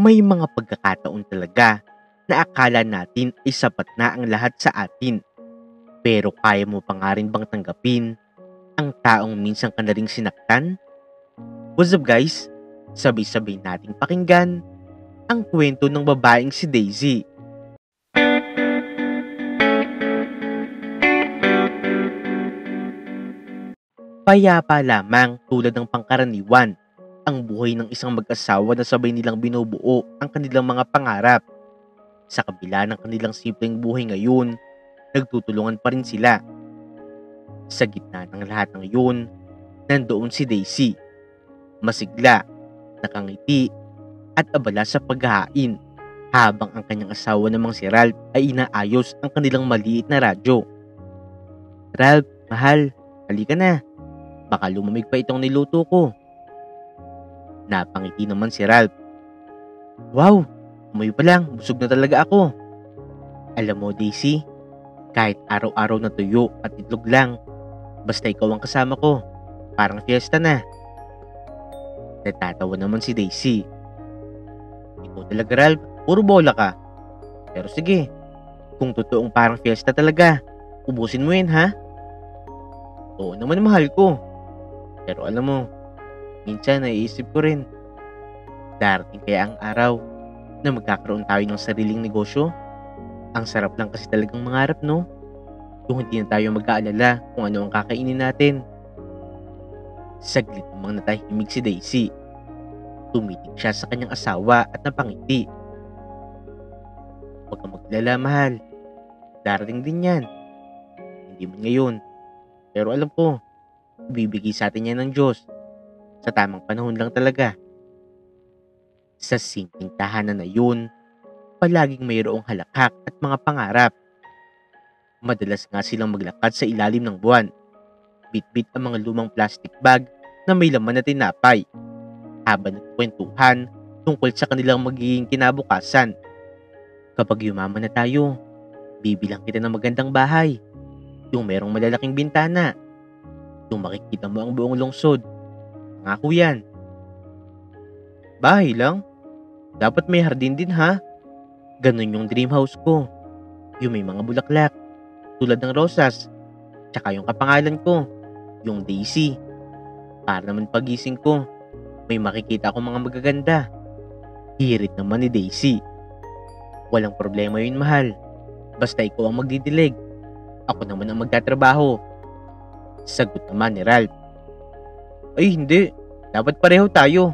May mga pagkakataon talaga na akala natin ay sapat na ang lahat sa atin. Pero kaya mo pa nga rin bang tanggapin ang taong minsan ka na ring sinaktan? What's up guys? Sabay-sabay nating pakinggan ang kwento ng babaeng si Daisy. Payapa lamang tulad ng pangkaraniwan ang buhay ng isang mag-asawa na sabay nilang binubuo ang kanilang mga pangarap. Sa kabila ng kanilang simpleng buhay ngayon, nagtutulungan pa rin sila. Sa gitna ng lahat ng yun, nandoon si Daisy. Masigla, nakangiti, at abala sa paghahain habang ang kanyang asawa namang si Ralph ay inaayos ang kanilang maliit na radyo. Ralph, mahal, halika na. Baka lumamig pa itong niluto ko. Napangiti naman si Ralph. Wow, umuwi pa lang, busog na talaga ako. Alam mo Daisy, kahit araw-araw na tuyo at itlog lang, basta ikaw ang kasama ko, parang fiesta na. Natatawa naman si Daisy. Ikaw talaga Ralph, puro bola ka. Pero sige, kung totoong parang fiesta talaga, ubusin mo yun ha? Oo naman mahal ko. Pero alam mo, minsan naiisip ko rin, darating kaya ang araw na magkakaroon tayo ng sariling negosyo? Ang sarap lang kasi talagang mangarap, no? Kung hindi na tayo mag-aalala kung ano ang kakainin natin. Saglit namang natahimik si Daisy. Tumitig siya sa kanyang asawa at napangiti. Huwag kang maglala, mahal. Darating din yan. Hindi man ngayon. Pero alam ko, ibibigay sa atin yan ng Diyos. Sa tamang panahon lang talaga. Sa simpleng tahanan na yun, palaging mayroong halakhak at mga pangarap. Madalas nga silang maglakad sa ilalim ng buwan. Bit-bit ang mga lumang plastic bag na may laman na tinapay. Habang nagkwentuhan tungkol sa kanilang magiging kinabukasan. Kapag yumaman na tayo, bibilang kita ng magandang bahay. Yung merong malalaking bintana. Yung makikita mo ang buong lungsod. Ngako yan. Bahay lang? Dapat may hardin din ha? Ganun yung dream house ko. Yung may mga bulaklak. Tulad ng rosas. Tsaka yung kapangalan ko. Yung Daisy. Para naman pagising ko, may makikita akong mga magaganda. Hirit naman ni Daisy. Walang problema yun mahal. Basta ikaw ang magdidilig. Ako naman ang magtatrabaho. Sagot naman ni Ralph. Ay hindi, dapat pareho tayo.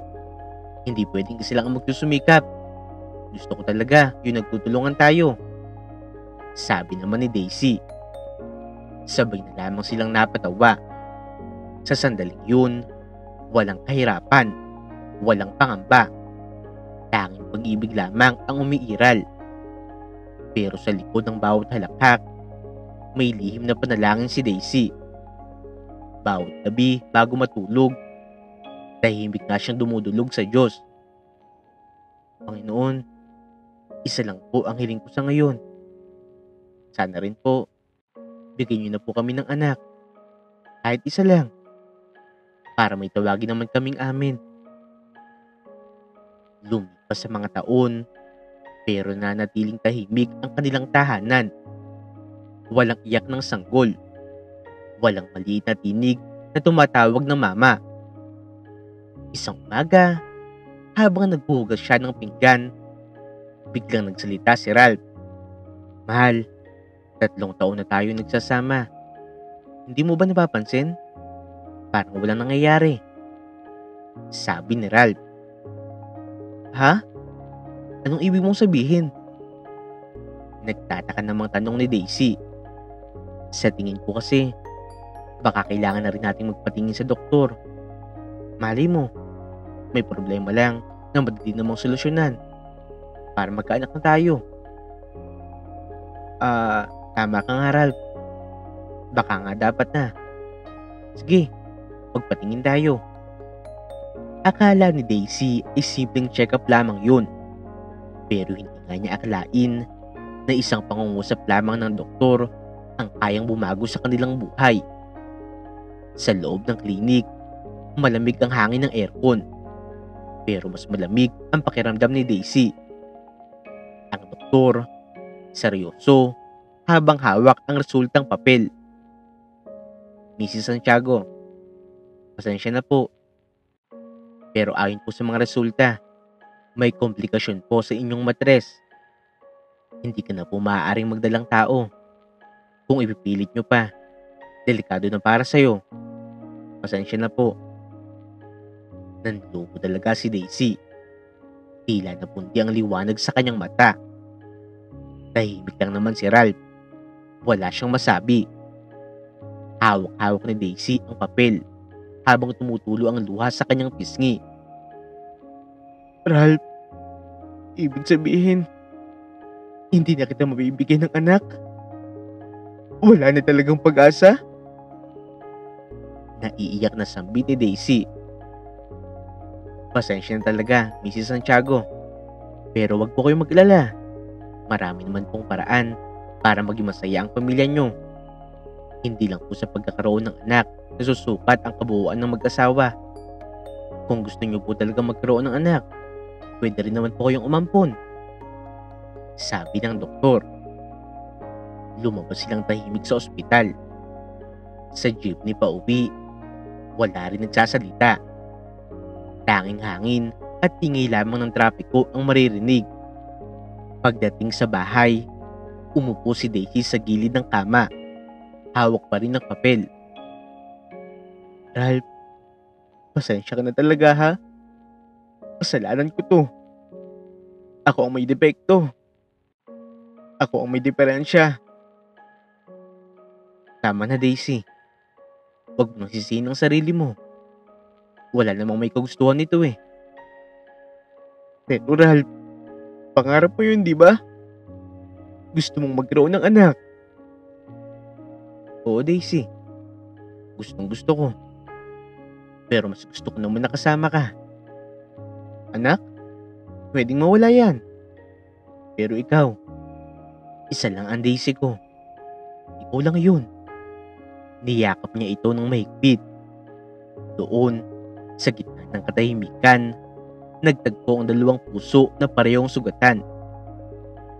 Hindi pwedeng kasi lang ang magsusumikap. Gusto ko talaga yung nagtutulungan tayo. Sabi naman ni Daisy. Sabay na lamang silang napatawa. Sa sandaling yun, walang kahirapan, walang pangamba. Tanging pag-ibig lamang ang umiiral. Pero sa likod ng bawat halakhak, may lihim na panalangin si Daisy. Bawat gabi bago matulog, tahimik nga siyang dumudulog sa Diyos. Panginoon, isa lang po ang hiling ko sa ngayon. Sana rin po, bigyan niyo na po kami ng anak. Kahit isa lang. Para may tawagin naman kaming amin. Lumipas sa mga taon, pero nanatiling tahimik ang kanilang tahanan. Walang iyak ng sanggol. Walang maliit na tinig na tumatawag ng mama. Isang umaga, habang naghuhugas siya ng pinggan, biglang nagsalita si Ralph. Mahal, 3 taon na tayo nagsasama. Hindi mo ba napapansin? Parang walang nangyayari. Sabi ni Ralph. Ha? Anong ibig mong sabihin? Nagtataka namang tanong ni Daisy. Sa tingin ko kasi, baka kailangan na rin nating magpatingin sa doktor. Malay mo, may problema lang na madali namang solusyonan para magkaanak na tayo. Tama ka nga Ralph. Baka nga dapat na. Sige, magpatingin tayo. Akala ni Daisy ay simpleng check-up lamang yun. Pero hindi nga niya akalain na isang pangungusap lamang ng doktor ang kayang bumago sa kanilang buhay. Sa loob ng klinik, malamig ang hangin ng aircon. Pero mas malamig ang pakiramdam ni Daisy. Ang doktor, seryoso, habang hawak ang resultang papel. Mrs. Santiago, pasensya na po. Pero ayon po sa mga resulta, may komplikasyon po sa inyong matres. Hindi ka na po maaaring magdalang tao. Kung ipipilit nyo pa, delikado na para sa'yo. Pasensya na po. Nanlumo talaga si Daisy. Tila napundi ang liwanag sa kanyang mata. Tahimik lang naman si Ralph. Wala siyang masabi. Hawak-hawak ni Daisy ang papel habang tumutulo ang luha sa kanyang pisngi. Ralph, ibig sabihin, hindi na kita mabibigyan ng anak? Wala na talagang pag-asa? Naiiyak na sambit ni Daisy. Pasensya na talaga, Mrs. Santiago. Pero wag po kayong mag-alala. Marami naman pong paraan para maging masaya ang pamilya nyo. Hindi lang po sa pagkakaroon ng anak na susukat ang kabuuan ng mag-asawa. Kung gusto nyo po talaga magkaroon ng anak, pwede rin naman po kayong umampon. Sabi ng doktor. Lumabas silang tahimik sa ospital. Sa jeepney pa uwi, wala rin nagsasalita. Tanging hangin at ingay lamang ng trapiko ang maririnig. Pagdating sa bahay, umupo si Daisy sa gilid ng kama. Hawak pa rin ng papel. Ralph, pasensya ka na talaga ha. Kasalanan ko to. Ako ang may depekto. Ako ang may diferensya. Tama na Daisy. Huwag mo nang sisihin ang sarili mo. Wala namang may kagustuhan nito eh. Pero Ralph, pangarap mo yun di ba? Gusto mong magkaroon ng anak. Oo Daisy. Gustong gusto ko. Pero mas gusto ko naman nakasama ka. Anak? Pwedeng mawala yan. Pero ikaw, isa lang ang Daisy ko. Ikaw lang yun. Niyakap niya ito ng mahigpit. Doon, sa gitna ng katahimikan, nagtagpo ang dalawang puso na parehong sugatan.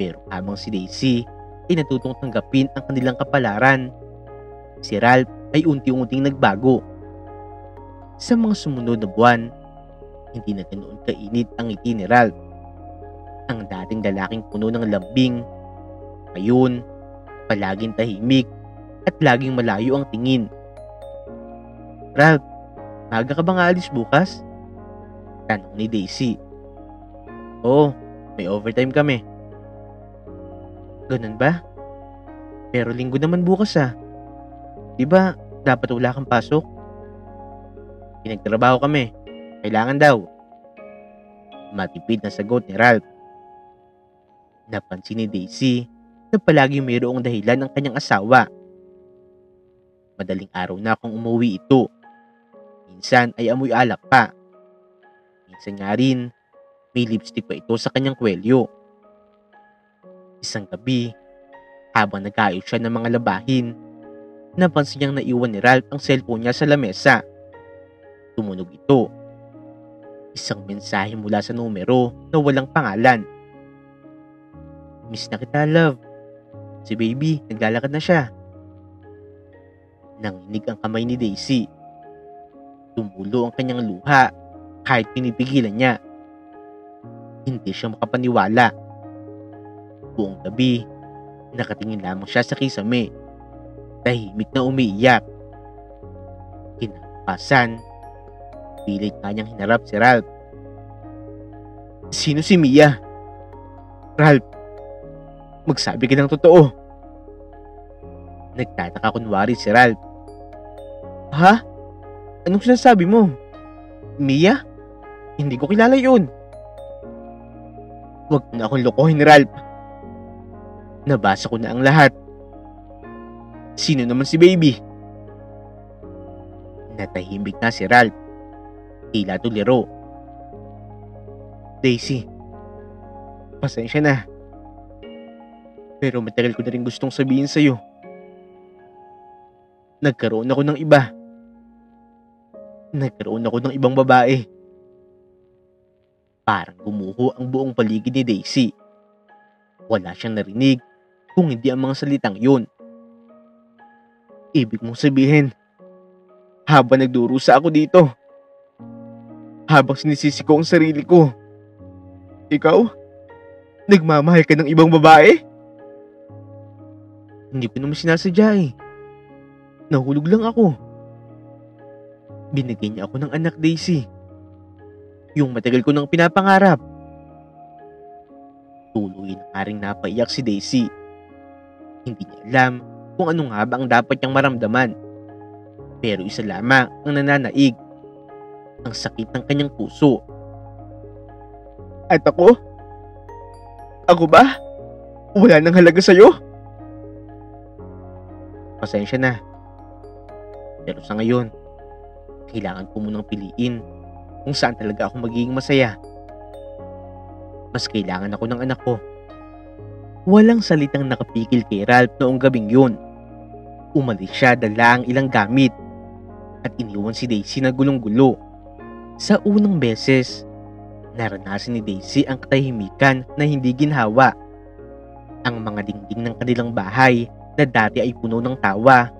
Pero habang si Daisy ay natutong tanggapin ang kanilang kapalaran, si Ralph ay unti-unting nagbago. Sa mga sumunod na buwan, hindi na ganoon kainit ang ngiti ni Ralph. Ang dating lalaking puno ng lambing, ngayon, palaging tahimik at laging malayo ang tingin. Ralph, maaga ka bang aalis bukas? Tanong ni Daisy. Oo, may overtime kami. Ganun ba? Pero linggo naman bukas ah. Di ba dapat wala kang pasok? Pinagtrabaho kami. Kailangan daw. Matipid na sagot ni Ralph. Napansin ni Daisy na palaging mayroong dahilan ang kanyang asawa. Madaling araw na akong umuwi ito. Minsan ay amoy alak pa. Minsan nga rin, may lipstick pa ito sa kanyang kwelyo. Isang gabi, habang nag-aayos siya ng mga labahin, napansin niyang naiwan ni Ralph ang cellphone niya sa lamesa. Tumunog ito. Isang mensahe mula sa numero na walang pangalan. Miss na kita, love. Si baby, naglalakad na siya. Nanginig ang kamay ni Daisy. Tumulo ang kanyang luha kahit pinipigilan niya. Hindi siya makapaniwala. Buong gabi, nakatingin lamang siya sa kisame. Tahimik na umiiyak. Kinabukasan, pilit nga niyang hinarap si Ralph. Sino si Mia? Ralph, magsabi ka ng totoo. Nagtataka kunwari si Ralph. Ha? Anong sinasabi mo? Mia? Hindi ko kilala yun. Huwag mo na akong lokohin, Ralph. Nabasa ko na ang lahat. Sino naman si baby? Natahimik na si Ralph. Tila tuliro. Daisy, pasensya na. Pero matagal ko na rin gustong sabihin sa'yo. Nagkaroon ako ng iba. Nagkaroon ako ng ibang babae. Parang gumuho ang buong paligid ni Daisy. Wala siyang narinig kung hindi ang mga salitang yun. Ibig mong sabihin, habang nagdurusa ako dito, habang sinisisi ko ang sarili ko, ikaw, nagmamahal ka ng ibang babae? Hindi ko naman sinasadya eh. Nahulog lang ako. Binigay niya ako ng anak, Daisy. Yung matagal ko nang pinapangarap. Tuloy na ring napaiyak si Daisy. Hindi niya alam kung ano nga ba ang dapat niyang maramdaman. Pero isa lamang ang nananaig. Ang sakit ng kanyang puso. At ako? Ako ba? Wala nang halaga sa'yo? Pasensya na. Pero sa ngayon, kailangan ko munang piliin kung saan talaga ako magiging masaya. Mas kailangan ako ng anak ko. Walang salitang nakapikil kay Ralph noong gabing yun. Umalis siya dala ang ilang gamit at iniwan si Daisy na gulong-gulo. Sa unang beses, naranasan ni Daisy ang katahimikan na hindi ginhawa. Ang mga dingding ng kanilang bahay na dati ay puno ng tawa,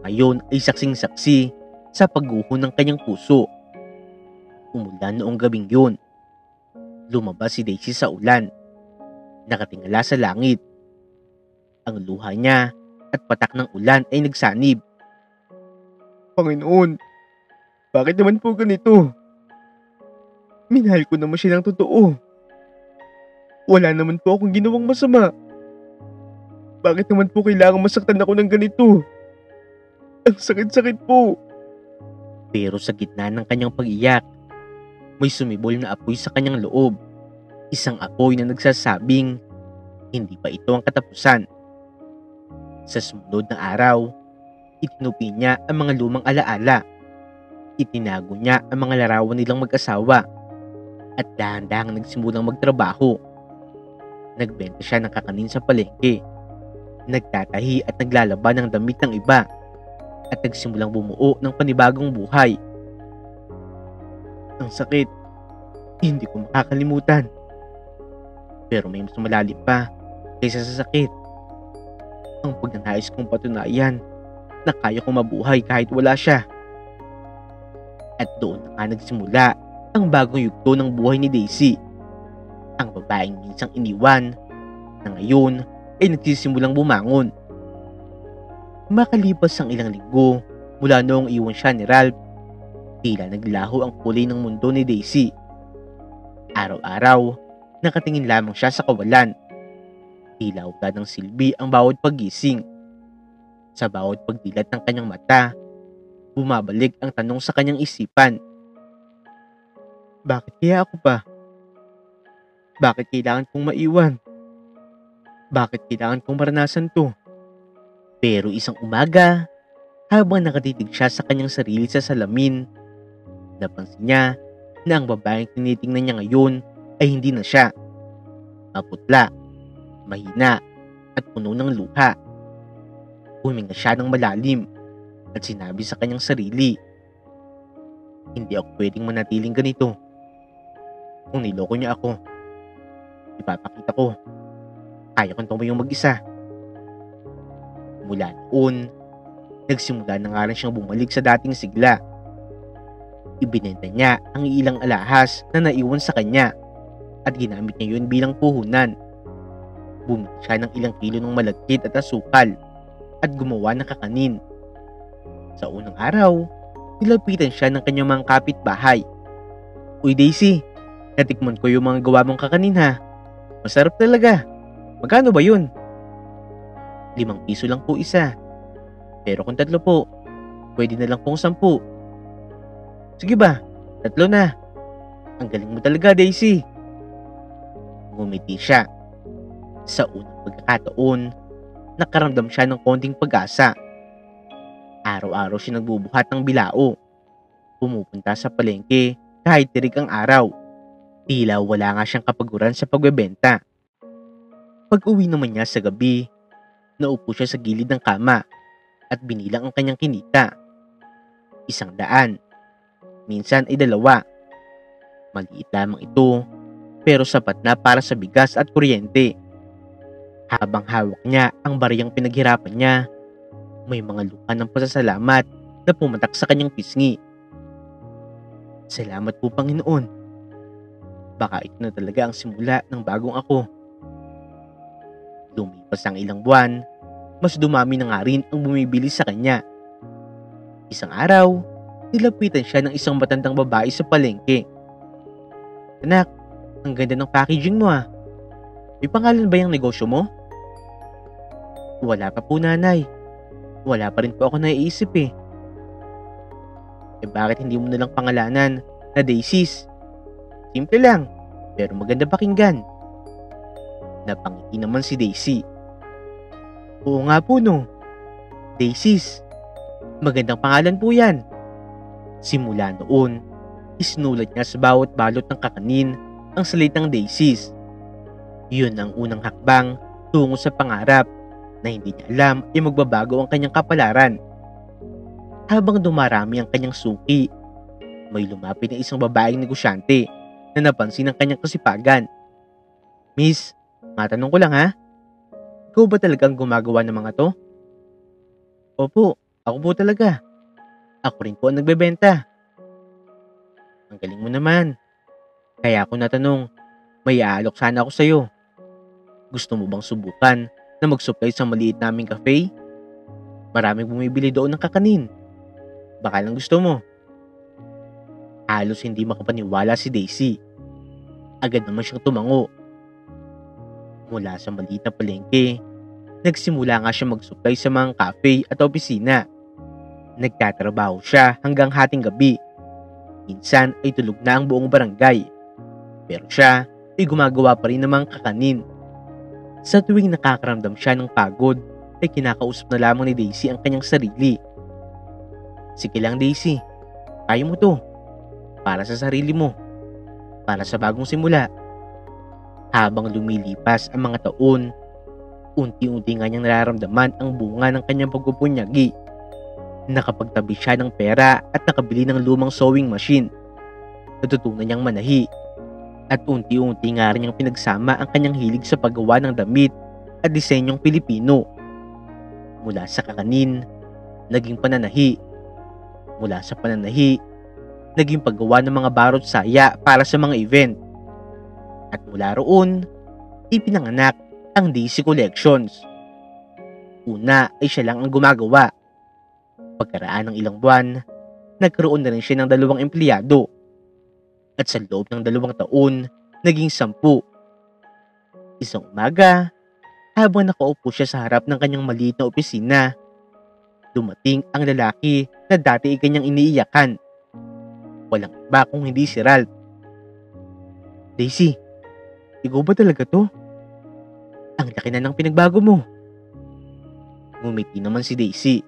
ngayon ay saksing-saksi sa pagguho ng kanyang puso. Umulan noong gabing yun. Lumabas si Daisy sa ulan. Nakatingala sa langit. Ang luha niya at patak ng ulan ay nagsanib. Panginoon, bakit naman po ganito? Minahal ko naman siya ng totoo. Wala naman po akong ginawang masama. Bakit naman po kailangan masaktan ako ng ganito? Ang sakit-sakit po. Pero sa gitna ng kanyang pag-iyak, may sumibol na apoy sa kanyang loob. Isang apoy na nagsasabing, hindi pa ito ang katapusan. Sa sumunod na araw, itinupi niya ang mga lumang alaala. Itinago niya ang mga larawan nilang mag-asawa at dahan-dahang nagsimulang magtrabaho. Nagbenta siya ng kakanin sa palengke. Nagtatahi at naglalaban ng damit ng iba at nagsimulang bumuo ng panibagong buhay. Ang sakit, hindi ko makakalimutan. Pero may mas malalim pa kaysa sa sakit. Ang pagnanais kong patunayan na kaya kong mabuhay kahit wala siya. At doon na nga nagsimula ang bagong yugto ng buhay ni Daisy. Ang babaeng minsang iniwan na ngayon ay nagsisimulang bumangon. Makalipas ang ilang linggo mula noong iwan siya ni Ralph, tila naglaho ang kulay ng mundo ni Daisy. Araw-araw, nakatingin lamang siya sa kawalan. Tila wala ng silbi ang bawat paggising. Sa bawat pagdilat ng kanyang mata, bumabalik ang tanong sa kanyang isipan. Bakit kaya ako pa? Bakit kailangan kong maiwan? Bakit kailangan kong maranasan to? Pero isang umaga, habang nakatitig siya sa kanyang sarili sa salamin, napansin niya na ang babaeng tinitingnan niya ngayon ay hindi na siya. Maputla, mahina, at puno ng luha. Huminga siya ng malalim at sinabi sa kanyang sarili, hindi ako pwedeng manatiling ganito. Kung niloko niya ako, ipapakita ko, kaya kong tumayong mag-isa. Mula noon, nagsimula na nga rin siyang bumalik sa dating sigla. Ibinenta niya ang ilang alahas na naiwan sa kanya at ginamit niya yun bilang puhunan. Bumili siya ng ilang kilo ng malagkit at asukal at gumawa ng kakanin. Sa unang araw, nilapitan siya ng kanyang mga kapitbahay. Uy Daisy, natikman ko yung mga gawa mong kakanin ha. Masarap talaga. Magkano ba yun? 5 piso lang po isa. Pero kung 3 po, pwede na lang pong 10. Sige ba, 3 na. Ang galing mo talaga, Daisy. Ngumiti siya. Sa unang pagkakataon, nakaramdam siya ng konting pag-asa. Araw-araw siya nagbubuhat ng bilao. Pumupunta sa palengke kahit tirik ang araw. Tila wala nga siyang kapaguran sa pagbebenta. Pag-uwi naman niya sa gabi, naupo siya sa gilid ng kama at binilang ang kanyang kinita. 100, minsan ay 2. Maliit lamang ito, pero sapat na para sa bigas at kuryente. Habang hawak niya ang bariyang pinaghirapan niya, may mga luha ng pasasalamat na pumatak sa kanyang pisngi. Salamat po, Panginoon. Baka ito na talaga ang simula ng bagong ako. Lumipas ang ilang buwan, mas dumami na nga rin ang bumibili sa kanya. Isang araw, nilapitan siya ng isang matandang babae sa palengke. Anak, ang ganda ng packaging mo ah. May pangalan ba yung negosyo mo? Wala pa po, nanay. Wala pa rin po ako naiisip eh. Bakit hindi mo nalang pangalanan na Daisies? Simple lang, pero maganda pakinggan. Napangiti naman si Daisy. Oo nga po no. Daisies. Magandang pangalan po yan. Simula noon, isinulat niya sa bawat balot ng kakanin ang salitang Daisies. Yun ang unang hakbang tungo sa pangarap na hindi niya alam ay magbabago ang kanyang kapalaran. Habang dumarami ang kanyang suki, may lumapit na isang babaeng negosyante na napansin ang kanyang kasipagan. Miss, matanong ko lang ha? Ikaw ba talagang gumagawa ng mga to? Opo, ako po talaga. Ako rin po ang nagbebenta. Ang galing mo naman. Kaya ako natanong, may aalok sana ako sa'yo. Gusto mo bang subukan na mag-supply sa maliit naming cafe? Maraming bumibili doon ng kakanin. Baka lang gusto mo. Halos hindi makapaniwala si Daisy. Agad naman siyang tumango. Mula sa maliit na palengke, nagsimula nga siya mag-supply sa mga cafe at opisina. Nagtatrabaho siya hanggang hating gabi. Minsan ay tulog na ang buong barangay. Pero siya ay gumagawa pa rin ng mga kakanin. Sa tuwing nakakaramdam siya ng pagod, ay kinakausap na lamang ni Daisy ang kanyang sarili. Sige lang Daisy, kaya mo to. Para sa sarili mo. Para sa bagong simula. Habang lumilipas ang mga taon, unti-unti nga niyang nararamdaman ang bunga ng kanyang pagpupunyagi. Nakapagtabi siya ng pera at nakabili ng lumang sewing machine. Natutunan niyang manahi. At unti-unti nga rin niyang pinagsama ang kanyang hilig sa paggawa ng damit at disenyong Pilipino. Mula sa kakanin, naging pananahi. Mula sa pananahi, naging paggawa ng mga barot saya para sa mga event. At mula roon, ipinanganak ang Daisy Collections. Una ay siya lang ang gumagawa. Pagkaraan ng ilang buwan, nagkaroon na rin siya ng 2 empleyado. At sa loob ng 2 taon, naging 10. Isang umaga, habang nakaupo siya sa harap ng kanyang maliit na opisina, dumating ang lalaki na dati ay kanyang iniiyakan. Walang iba kung hindi si Ralph. Daisy, ikaw ba talaga to? Ang laki na ng pinagbago mo. Ngumiti naman si Daisy,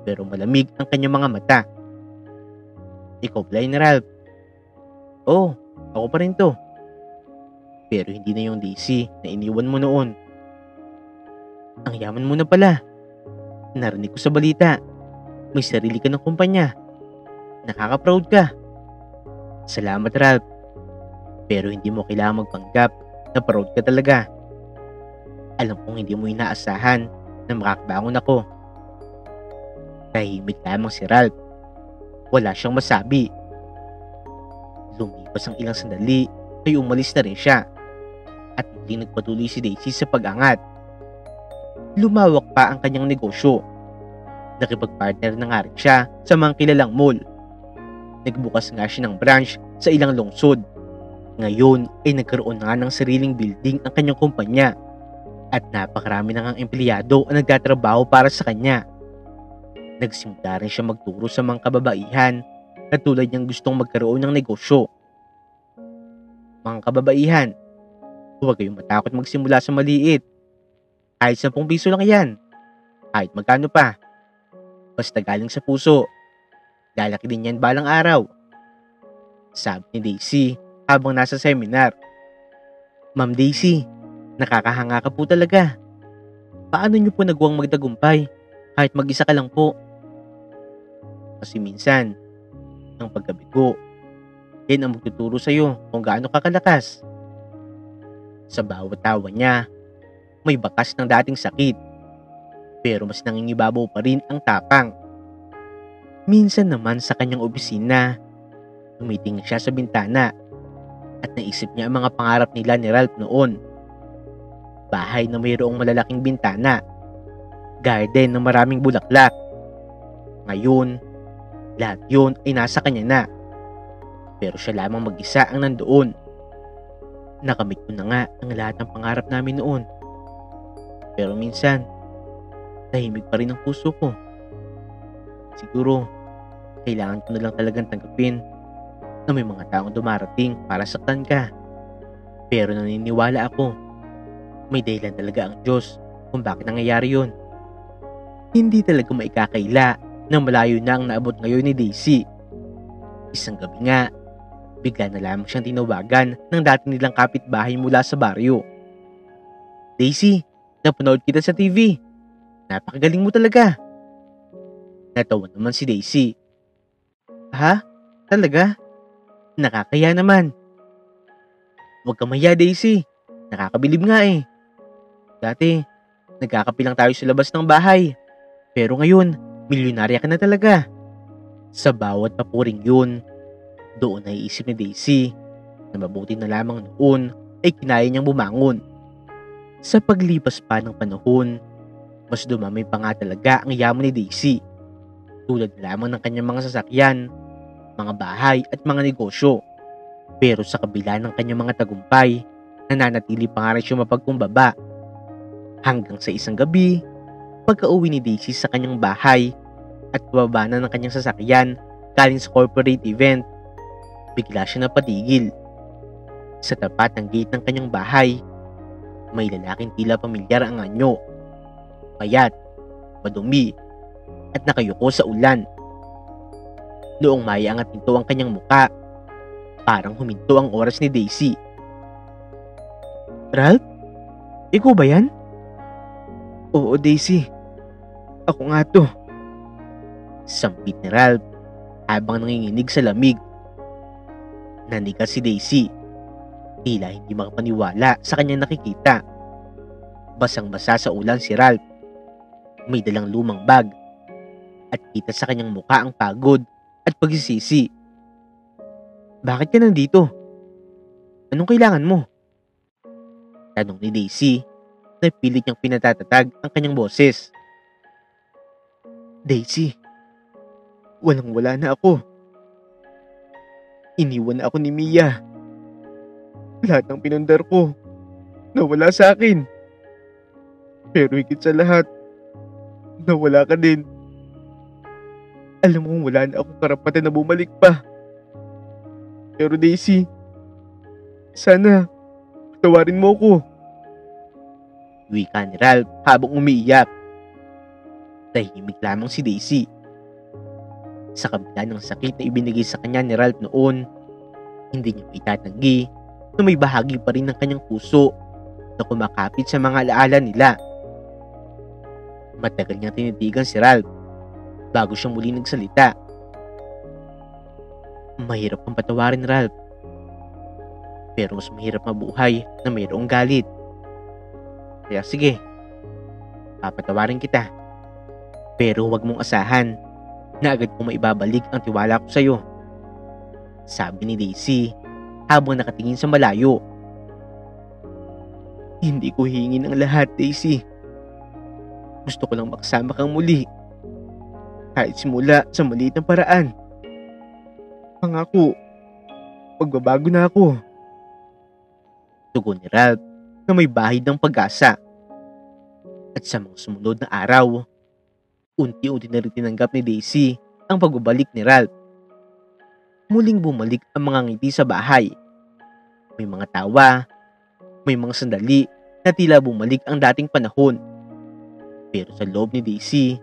pero malamig ang kanyang mga mata. Ikaw pala yun, Ralph. Oo, ako pa rin to. Pero hindi na yung Daisy na iniwan mo noon. Ang yaman mo na pala. Narinig ko sa balita. May sarili ka ng kumpanya. Nakaka-proud ka. Salamat, Ralph. Pero hindi mo kailangang magpanggap na proud ka talaga. Alam kong hindi mo inaasahan na makakabangon ako. Tahimik lamang si Ralph. Wala siyang masabi. Lumipas ang ilang sandali ay umalis na rin siya. At hindi nagpatuloy si Daisy sa pag-angat. Lumawak pa ang kanyang negosyo. Nakipag-partner na nga rin siya sa mga kilalang mall. Nagbukas nga siya ng branch sa ilang lungsod. Ngayon ay nagkaroon na nga ng sariling building ang kanyang kumpanya. At napakarami na ngang empleyado ang nagtatrabaho para sa kanya. Nagsimula rin siya magturo sa mga kababaihan na tulad niyang gustong magkaroon ng negosyo. Mga kababaihan, huwag kayong matakot magsimula sa maliit. Kahit 10 piso lang yan. Kahit magkano pa. Basta galing sa puso. Lalaki din yan balang araw. Sabi ni Daisy habang nasa seminar. Ma'am Daisy, nakakahanga ka po talaga. Paano niyo po nagawang magtagumpay kahit mag-isa ka lang po? Kasi minsan, ang pagkabigo, yan ang magtuturo sa'yo kung gaano kakalakas. Sa bawat tawa niya, may bakas ng dating sakit, pero mas nangingibabaw pa rin ang tapang. Minsan naman sa kanyang opisina, tumitingin siya sa bintana at naisip niya ang mga pangarap nila ni Ralph noon. Bahay na mayroong malalaking bintana, garden na maraming bulaklak. Ngayon, lahat yun ay nasa kanya na. Pero siya lamang mag-isa ang nandoon. Nakamit ko na nga ang lahat ng pangarap namin noon. Pero minsan, tahimik pa rin ang puso ko. Siguro, kailangan ko na lang talagang tanggapin na may mga taong dumarating para saktan ka. Pero naniniwala ako, may dahilan talaga ang Diyos kung bakit nangyayari yun. Hindi talaga maikakaila na malayo na ang naabot ngayon ni Daisy. Isang gabi nga, bigla na lamang siyang tinawagan ng dati nilang kapitbahay mula sa baryo. Daisy, napanood kita sa TV. Napakagaling mo talaga. Natawa naman si Daisy. Ha? Talaga? Nakakaya naman. Huwag kang mahiya, Daisy. Nakakabilib nga eh. Dati, nagkakapilang tayo sa labas ng bahay. Pero ngayon, milyonarya ka na talaga. Sa bawat papuring yun, doon naiisip ni Daisy na mabuti na lamang noon ay kinaya niyang bumangon. Sa paglipas pa ng panahon, mas dumami pa nga talaga ang yaman ni Daisy. Tulad lamang ng kanyang mga sasakyan, mga bahay at mga negosyo. Pero sa kabila ng kanyang mga tagumpay, nananatili pa nga rin siya mapagkumbaba. Hanggang sa isang gabi, pagka-uwi ni Daisy sa kanyang bahay at bababa na ng kanyang sasakyan galing sa corporate event, bigla siya napatigil. Sa tapat ng gate ng kanyang bahay, may lalaking tila pamilyar ang anyo. Payat, madumi, at nakayuko sa ulan. Noong maiangat nito ang kanyang muka, parang huminto ang oras ni Daisy. Ralph? Ikaw ba yan? Oo, Daisy. Ako nga to. Sampit ni Ralph habang nanginginig sa lamig. Nanika si Daisy. Tila hindi makapaniwala sa kanyang nakikita. Basang-basa sa ulan si Ralph. May dalang lumang bag. At kita sa kanyang muka ang pagod at pagsisisi. Bakit ka nandito? Anong kailangan mo? Tanong ni Daisy na pilit niyang pinatatatag ang kanyang boses. Daisy, walang-wala na ako. Iniwan na ako ni Mia. Lahat ng pinundar ko, nawala sa akin. Pero higit sa lahat, nawala ka din. Alam mong wala na akong karapatan na bumalik pa. Pero Daisy, sana patawarin mo ko. Wika ni Ralph habang umiiyak. Tahimik lamang si Daisy. Sa kabila ng sakit na ibinigay sa kanya ni Ralph noon, hindi niya itatanggi na may bahagi pa rin ng kanyang puso na kumakapit sa mga alaala nila. Matagal niyang tinitigan si Ralph bago siya muli nagsalita. Mahirap kang patawarin, Ralph. Pero mas mahirap mabuhay na mayroong galit. Kaya sige, papatawarin kita. Pero huwag mong asahan na agad kong maibabalik ang tiwala ko sa'yo. Sabi ni Daisy habang nakatingin sa malayo. Hindi ko hingin ang lahat, Daisy. Gusto ko lang makasama kang muli. Kahit simula sa maliit na paraan. Pangako, magbabago na ako. Tugon ni Ralph na may bahid ng pag-asa. At sa mga sumunod na araw, unti-unti na rin tinanggap ni Daisy ang pagbabalik ni Ralph. Muling bumalik ang mga ngiti sa bahay. May mga tawa, may mga sandali na tila bumalik ang dating panahon. Pero sa loob ni Daisy,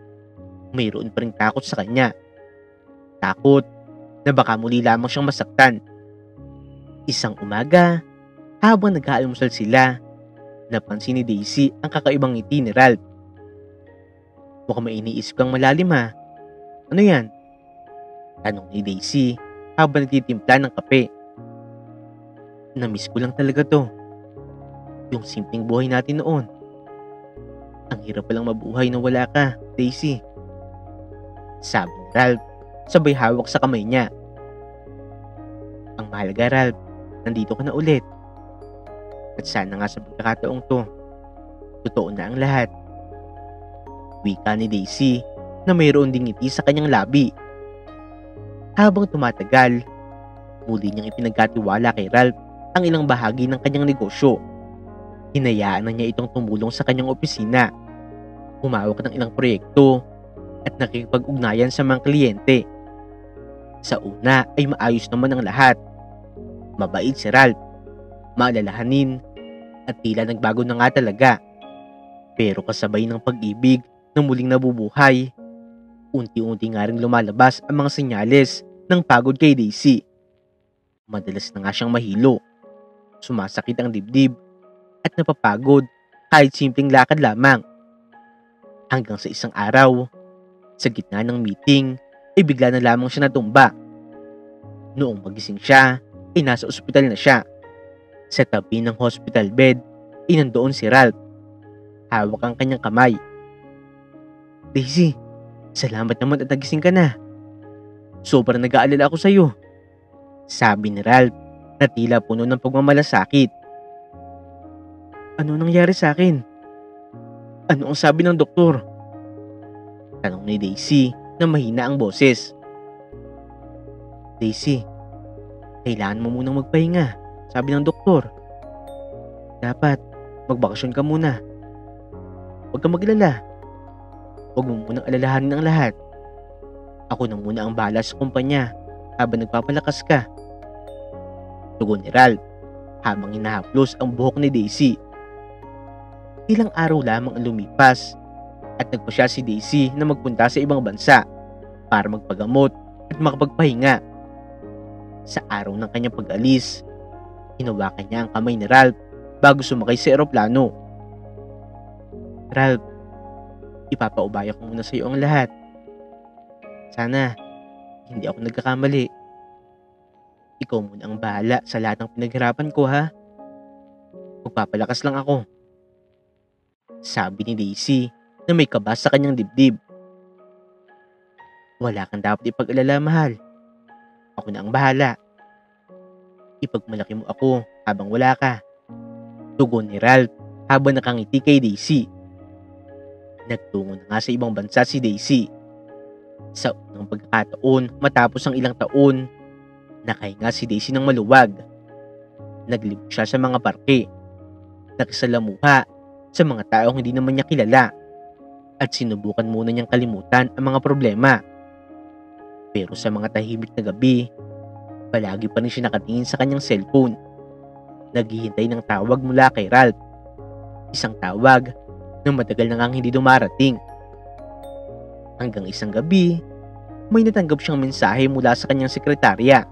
mayroon pa ring takot sa kanya. Takot na baka muli lamang siyang masaktan. Isang umaga, habang nag-aalmusal sila, napansin ni Daisy ang kakaibang ngiti ni Ralph. Mukhang may iniisip kang malalim ha. Ano yan? Tanong ni Daisy habang nagtitimpla ng kape. Namiss ko lang talaga to. Yung simpleng buhay natin noon. Ang hirap palang mabuhay na wala ka, Daisy. Sabi ni Ralph, sabay hawak sa kamay niya. Ang mahalaga, Ralph, nandito ka na ulit. At sana nga sa pagkakataong to, totoo na ang lahat. Wika ni Daisy na mayroon ding ngiti sa kanyang labi. Habang tumatagal, muli niyang ipinagkatiwala kay Ralph ang ilang bahagi ng kanyang negosyo. Hinayaan na niya itong tumulong sa kanyang opisina, humawak ng ilang proyekto at nakikipag-ugnayan sa mga kliyente. Sa una ay maayos naman ang lahat. Mabait si Ralph, maalalahanin at tila nagbago na nga talaga. Pero kasabay ng pag-ibig na muling nabubuhay, unti-unti nga rin lumalabas ang mga senyales ng pagod kay Daisy. Madalas na nga siyang mahilo, sumasakit ang dibdib at napapagod kahit simpleng lakad lamang. Hanggang sa isang araw, sa gitna ng meeting ay bigla na lamang siya natumba. Noong magising siya ay nasa ospital na siya. Sa tabi ng hospital bed ay nandoon si Ralph. Hawak ang kanyang kamay. Daisy, salamat naman at nagising ka na. Sobrang nag-aalala ako sa iyo. Sabi ni Ralph na tila puno ng pagmamalasakit. Ano nangyari sa akin? Ano ang sabi ng doktor? Tanong ni Daisy na mahina ang boses. Daisy, kailangan mo munang magpahinga, sabi ng doktor. Dapat magbakasyon ka muna. Huwag kang mag-alala. Huwag mo munang alalahanin ang lahat. Ako na muna ang bahala sa kumpanya habang nagpapalakas ka. Tugon ni Ralph habang hinahaplos ang buhok ni Daisy. Ilang araw lamang ang lumipas at nagpasya si Daisy na magpunta sa ibang bansa para magpagamot at makapagpahinga. Sa araw ng kanyang pag-alis, hinawakan niya ang kamay ni Ralph bago sumakay sa eroplano. Ralph, ipapaubaya ko muna sa iyo ang lahat. Sana hindi ako nagkakamali. Ikaw muna ang bahala sa lahat ng pinaghirapan ko, ha? Magpapalakas lang ako. Sabi ni Daisy na may kaba sa kanyang dibdib. Wala kang dapat ipag-alala, mahal. Ako na ang bahala. Ipagmalaki mo ako habang wala ka. Tugon ni Ralph habang nakangiti kay Daisy. Nagtungo na nga sa ibang bansa si Daisy. Sa unang pagkakataon matapos ang ilang taon, nakahinga si Daisy ng maluwag. Naglibot siya sa mga parke. Nakisalamuha sa mga taong hindi naman niya kilala at sinubukan muna niyang kalimutan ang mga problema. Pero sa mga tahimik na gabi, palagi pa rin siya nakatingin sa kanyang cellphone. Naghihintay ng tawag mula kay Ralph. Isang tawag na matagal na ngang hindi dumarating. Hanggang isang gabi, may natanggap siyang mensahe mula sa kanyang sekretarya.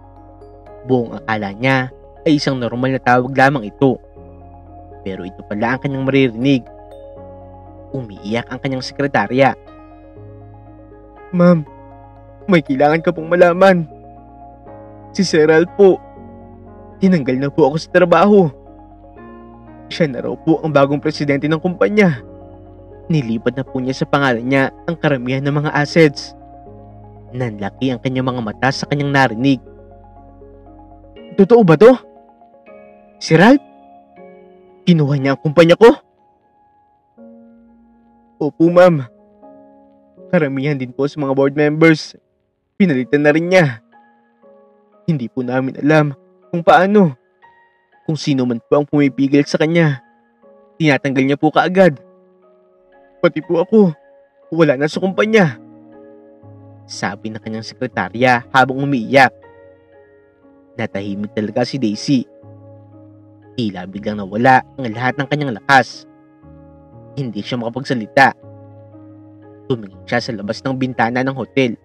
Buong akala niya ay isang normal na tawag lamang ito. Pero ito pala ang kanyang maririnig. Umiiyak ang kanyang sekretarya. Ma'am, may kailangan ka pong malaman. Si Sir Ralph po, tinanggal na po ako sa trabaho. Siya na raw po ang bagong presidente ng kumpanya. Nilipat na po niya sa pangalan niya ang karamihan ng mga assets. Nanlaki ang kanyang mga mata sa kanyang narinig. Totoo ba to? Si Ralph? Kinuha niya ang kumpanya ko? Opo, ma'am. Karamihan din po sa mga board members. Pinalitan na rin niya. Hindi po namin alam kung paano. Kung sino man po ang pumipigil sa kanya, tinatanggal niya po kaagad. Pati po ako, wala na sa kumpanya. Sabi ng kanyang sekretarya habang umiiyak. Natahimik talaga si Daisy. Tila biglang nawala ang lahat ng kanyang lakas. Hindi siya makapagsalita. Tumingin siya sa labas ng bintana ng hotel.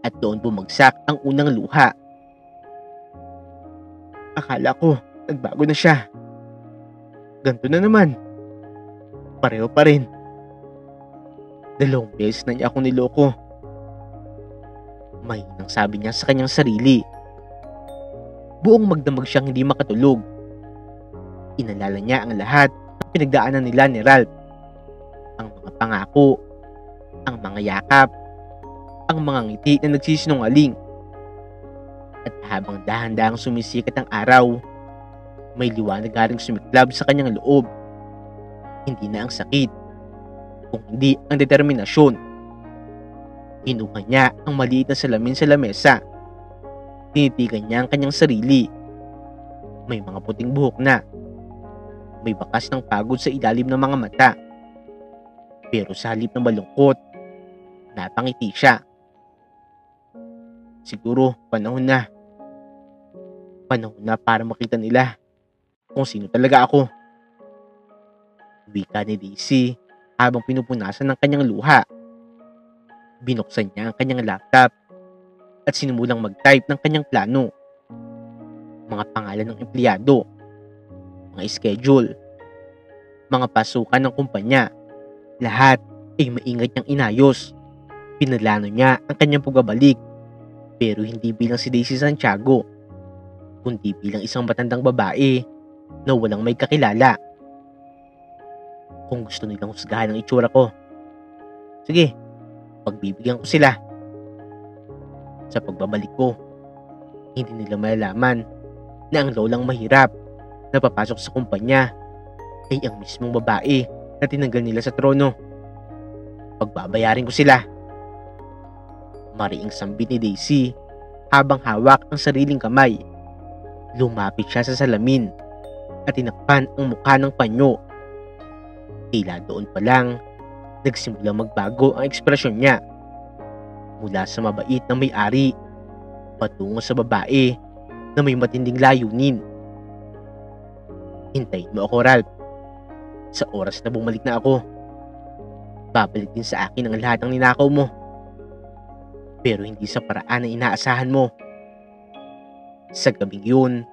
At doon bumagsak ang unang luha. Akala ko, nagbago na siya. Ganto na naman. Pareho pa rin. 2 beses na niya akong niloko. Mahinang sabi niya sa kanyang sarili. Buong magdamag siyang hindi makatulog. Inalala niya ang lahat ng pinagdaanan nila ni Ralph. Ang mga pangako, ang mga yakap, ang mga ngiti na nagsisinungaling. At habang dahan-dahang sumisikat ang araw, may liwanag nga ring sumiklab sa kanyang loob. Hindi na ang sakit, kung hindi ang determinasyon. Kinuha niya ang maliit na salamin sa lamesa. Tinitigan niya ang kanyang sarili. May mga puting buhok na. May bakas ng pagod sa ilalim ng mga mata. Pero sa halip ng malungkot, napangiti siya. Siguro panahon na. Panahon na para makita nila kung sino talaga ako. Wika ni Daisy habang pinupunasan ng kanyang luha. Binuksan niya ang kanyang laptop at sinimulang mag-type ng kanyang plano. Mga pangalan ng empleyado, mga schedule, mga pasukan ng kumpanya, lahat ay maingat niyang inayos. Pinalano niya ang kanyang pagbabalik, pero hindi bilang si Daisy Santiago, kundi bilang isang matandang babae na walang may kakilala. Kung gusto nilang husgahan ang itsura ko, sige, pagbibigyan ko sila. Sa pagbabalik ko, hindi nila malalaman na ang lolang mahirap na papasok sa kumpanya ay ang mismong babae na tinanggal nila sa trono. Pagbabayarin ko sila. Mariing sambit ni Daisy habang hawak ang sariling kamay. Lumapit siya sa salamin at tinakpan ang mukha ng panyo. Tila doon pa lang, nagsimulang magbago ang ekspresyon niya. Mula sa mabait na may-ari, patungo sa babae na may matinding layunin. Hintayin mo ako, Ralph. Sa oras na bumalik na ako, babalik din sa akin ang lahat ng ninakaw mo. Pero hindi sa paraan na inaasahan mo. Sa gabing yun,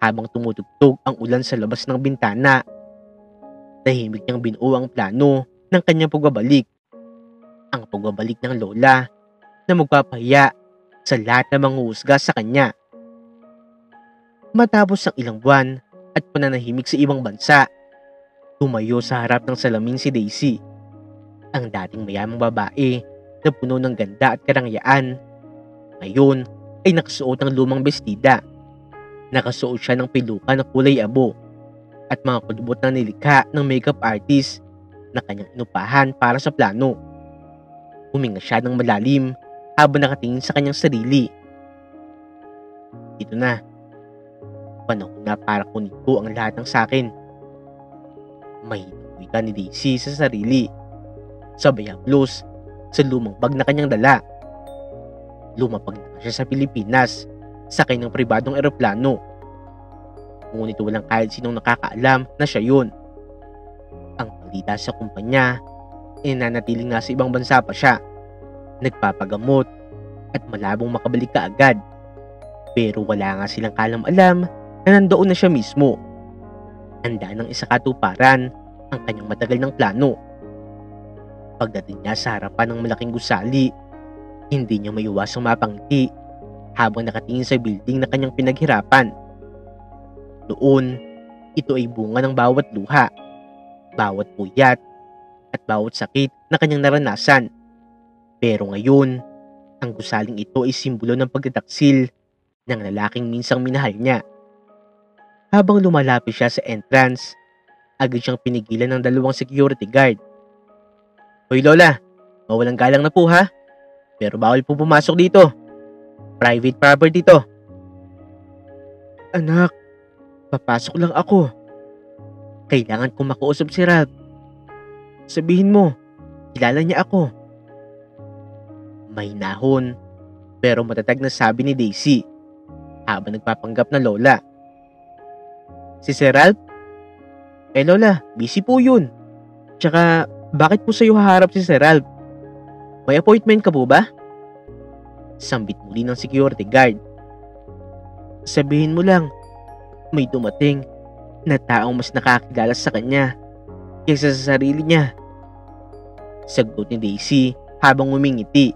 habang tumutugtog ang ulan sa labas ng bintana, tahimik niyang binuo ang plano ng kanyang pagbabalik. Ang pagbabalik ng lola na magpapahiya sa lahat ng manghuhusga sa kanya. Matapos ang ilang buwan at pananahimik sa ibang bansa, tumayo sa harap ng salamin si Daisy. Ang dating mayamang babae na puno ng ganda at karangyaan, ngayon ay nakasuot ng lumang bestida. Nakasuot siya ng piluka na kulay abo at mga kulubot na nilikha ng makeup artist na kanyang inupahan para sa plano. Huminga siya ng malalim habang nakatingin sa kanyang sarili. Ito na. Panahon na para kunin ko ang lahat ng sakin. Mahinang wika ni Daisy sa sarili. Sabay haplos sa lumang bag na kanyang dala. Lumapag na siya sa Pilipinas, sakay ng pribadong eroplano. Ngunit walang kahit sinong nakakaalam na siya yun. Ang balita sa kumpanya, nanatiling nasa ibang bansa pa siya. Nagpapagamot at malabong makabalik ka agad. Pero wala nga silang kalam-alam na nandoon na siya mismo. Handa ng isa katuparan ang kanyang matagal ng plano. Pagdating niya sa harapan ng malaking gusali, hindi niya maiwasang mapangiti habang nakatingin sa building na kanyang pinaghirapan. Noon, ito ay bunga ng bawat luha, bawat puyat, at bawat sakit na kanyang naranasan. Pero ngayon, ang gusaling ito ay simbolo ng pagtataksil ng lalaking minsang minahal niya. Habang lumalapit siya sa entrance, agad siyang pinigilan ng dalawang security guard. Hoy Lola, mawalang galang na po ha, pero bawal po pumasok dito. Private property to. Anak, papasok lang ako. Kailangan kong makausap si Ralph. Sabihin mo, kilala niya ako. May nahon, pero matatag na sabi ni Daisy habang nagpapanggap na lola. Si Sir Ralph? Eh Lola, busy po yun. Tsaka, bakit po sa'yo haharap si Sir Ralph? May appointment ka po ba? Sambit muli ng security guard. Sabihin mo lang, may dumating na taong mas nakakilala sa kanya kaysa sa sarili niya. Sagot ni Daisy habang umingiti.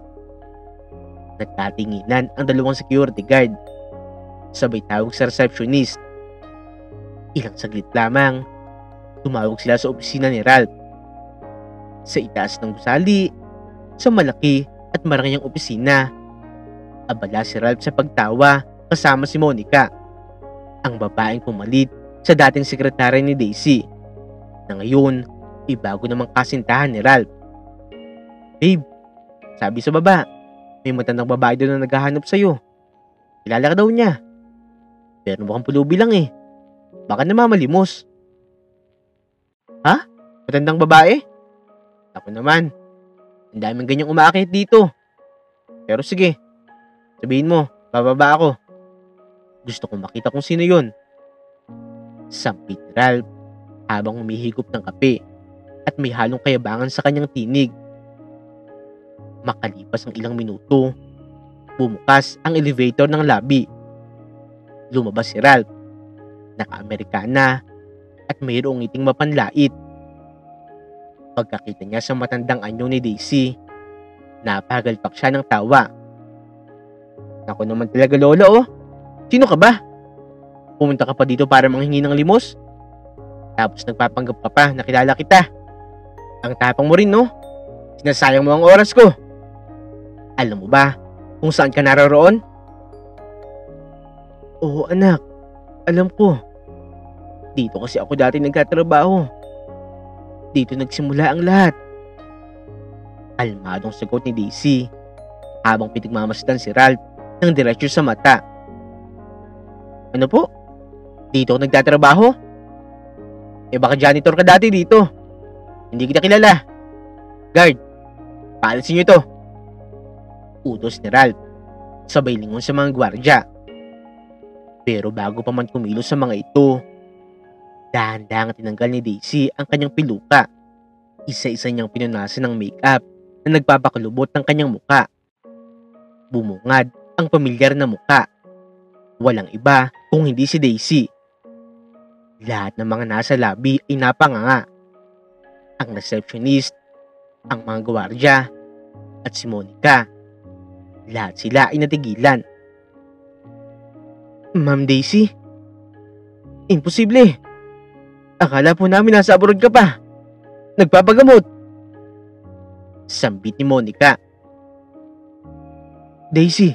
Nagtatinginan ang dalawang security guard. sabay tawag sa receptionist. Ilang saglit lamang, tumawag sila sa opisina ni Ralph. Sa itaas ng gusali, sa malaki at marangayang opisina, abala si Ralph sa pagtawa kasama si Monica, ang babaeng pumalit sa dating sekretary ni Daisy, na ngayon ay bago namang kasintahan ni Ralph. "Babe," sabi sa baba, "may matandang babae doon na naghahanap sa'yo. Kilala ka daw niya. Pero mukhang pulubi lang eh. Baka namamalimos." "Ha? Matandang babae? Ako naman, ang daming ganyang umaakit dito. Pero sige, sabihin mo, bababa ako. Gusto kong makita kung sino yun." Sampit ni Ralph habang humihigop ng kape at may halong kayabangan sa kanyang tinig. Makalipas ang ilang minuto, bumukas ang elevator ng lobby. Lumabas si Ralph, naka-Amerikana at mayroong ngiting mapanlait. Pagkakita niya sa matandang anyo ni Daisy, napagalpak siya ng tawa. "Naku naman talaga, Lola, oh. Sino ka ba? Pumunta ka pa dito para manghingi ng limos? Tapos nagpapanggap ka pa na kilala kita. Ang tapang mo rin, no? Sinasayang mo ang oras ko. Alam mo ba kung saan ka naroroon?" "Oo anak, alam ko. Dito kasi ako dati nagtatrabaho. Dito nagsimula ang lahat." Kalmadong sagot ni Daisy habang pinagmamasdan si Ralph ng diretsyo sa mata. "Ano po? Dito ako nagtatrabaho? Eh baka janitor ka dati dito. Hindi kita kilala. Guard, paalisin niyo to." Utos ni Ralph, sabay lingon sa mga gwardya. Pero bago pa man kumilos sa mga ito, dahan-dahang tinanggal ni Daisy ang kanyang piluka. Isa-isa niyang pinunasan ng make-up na nagpapakalubot ng kanyang muka. Bumungad ang pamilyar na muka. Walang iba kung hindi si Daisy. Lahat ng mga nasa lobby ay napanganga. Ang receptionist, ang mga gwardya, at si Monica. Lahat sila ay natigilan. "Ma'am Daisy, imposible. Akala po namin nasa abroad ka pa. Nagpapagamot." Sambit ni Monica. "Daisy,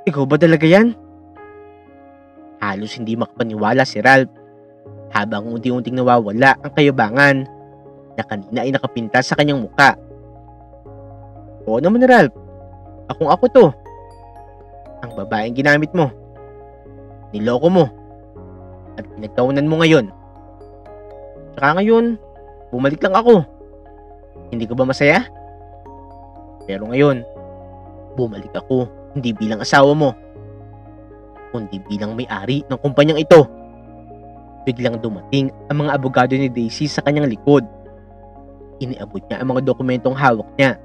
ikaw ba talaga yan?" Halos hindi makapaniwala si Ralph habang unti-unting nawawala ang kayabangan na kanina ay nakapinta sa kanyang muka. "Oo naman, Ralph. Ako to. Ang babaeng ginamit mo. Niloko mo. At pinagtawanan mo ngayon. Tsaka ngayon, bumalik lang ako. Hindi ka ba masaya? Pero ngayon, bumalik ako hindi bilang asawa mo, kundi bilang may-ari ng kumpanyang ito." Biglang dumating ang mga abogado ni Daisy sa kanyang likod. Iniabot niya ang mga dokumentong hawak niya.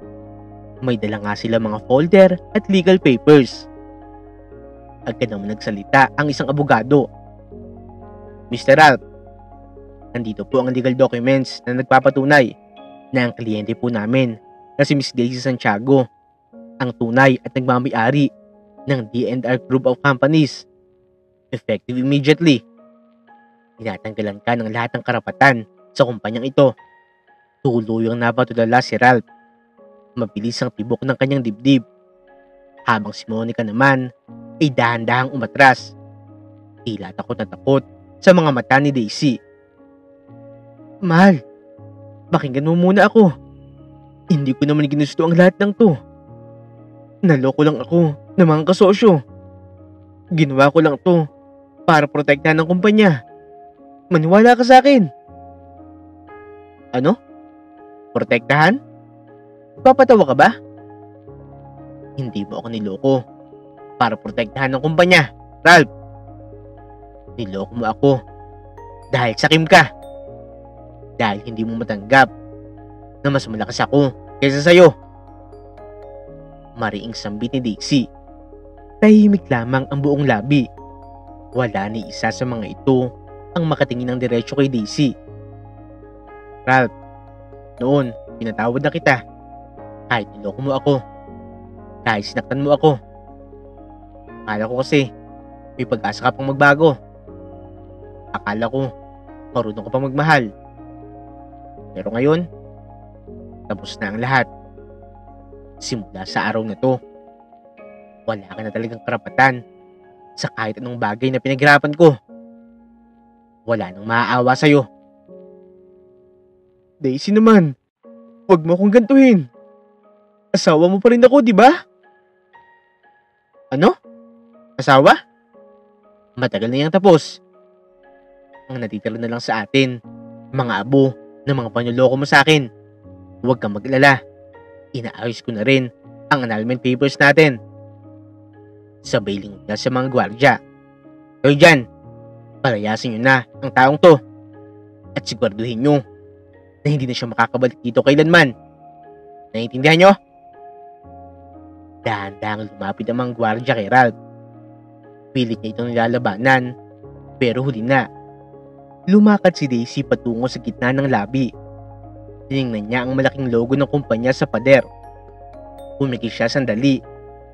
May dala nga sila mga folder at legal papers. Agad naman nagsalita ang isang abogado. "Mr. Ralph, nandito po ang legal documents na nagpapatunay na ang kliyente po namin na si Miss Daisy Santiago ang tunay at nagmamay-ari ng D&R Group of Companies. Effective immediately. Tinatanggalan ka ng lahat ng karapatan sa kumpanyang ito." Tuluyang napatulala si Ralph. Mabilis ang tibok ng kanyang dibdib. Habang si Monica naman ay dahan-dahang umatras. Tila takot na takot sa mga mata ni Daisy. "Mahal, pakinggan mo muna ako. Hindi ko naman ginusto ang lahat ng to. Naloko lang ako ng mga kasosyo. Ginawa ko lang to para protektahan ng kumpanya. Maniwala ka sa akin." "Ano? Protektahan? Papatawa ka ba? Hindi mo ako niloko para protektahan ng kumpanya, Ralph. Niloko mo ako dahil sakim ka. Dahil hindi mo matanggap na mas malakas ako kaysa sa'yo." Mariing sambit ni Daisy. Tahimik lamang ang buong labi. Wala ni isa sa mga ito ang makatingin ng diretsyo kay Daisy. "Ralph, noon pinatawad na kita. Kahit niloko mo ako, kahit sinaktan mo ako. Akala ko kasi may pag-asa ka pang magbago. Akala ko, marunong ka pang magmahal. Pero ngayon, tapos na ang lahat. Simula sa araw na to, wala ka na talagang karapatan sa kahit anong bagay na pinaghirapan ko. Wala nang maaawa sa'yo. Daisy naman, huwag mo akong gantuhin. Asawa mo pa rin ako, di ba? Ano? Asawa? Matagal na yang tapos. Ang natitira na lang sa atin, mga abo ng mga panloloko mo sa akin. Huwag kang mag-alala. Inaayos ko na rin ang annulment papers natin. Sabay lingon na sa mga gwardya. Kayo dyan, palayasin nyo na ang taong to. At siguraduhin nyo na hindi na siya makakabalik dito kailanman. Naiintindihan nyo? Dahan-dahang lumapit ang mga gwardya kay Ralph. Pilit niya itong nilalabanan, pero huli na. Lumakad si Daisy patungo sa gitna ng labi. Tiningnan niya ang malaking logo ng kumpanya sa pader. Pumikit siya sandali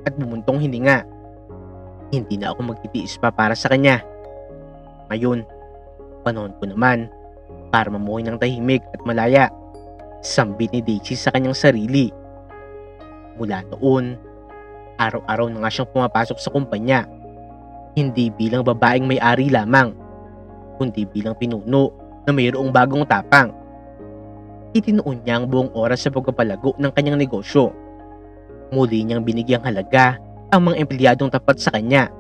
at bumuntong hininga. Hindi na ako magtitiis pa para sa kanya. Ngayon, panahon ko naman para mamuhay ng tahimik at malaya. Sambit ni Daisy sa kanyang sarili. Mula noon, araw-araw na nga siyang pumapasok sa kumpanya. Hindi bilang babaeng may-ari lamang, kundi bilang pinuno na mayroong bagong tapang. Itinuon niya ang buong oras sa pagpapalago ng kanyang negosyo. Muli niyang binigyang halaga ang mga empleyadong tapat sa kanya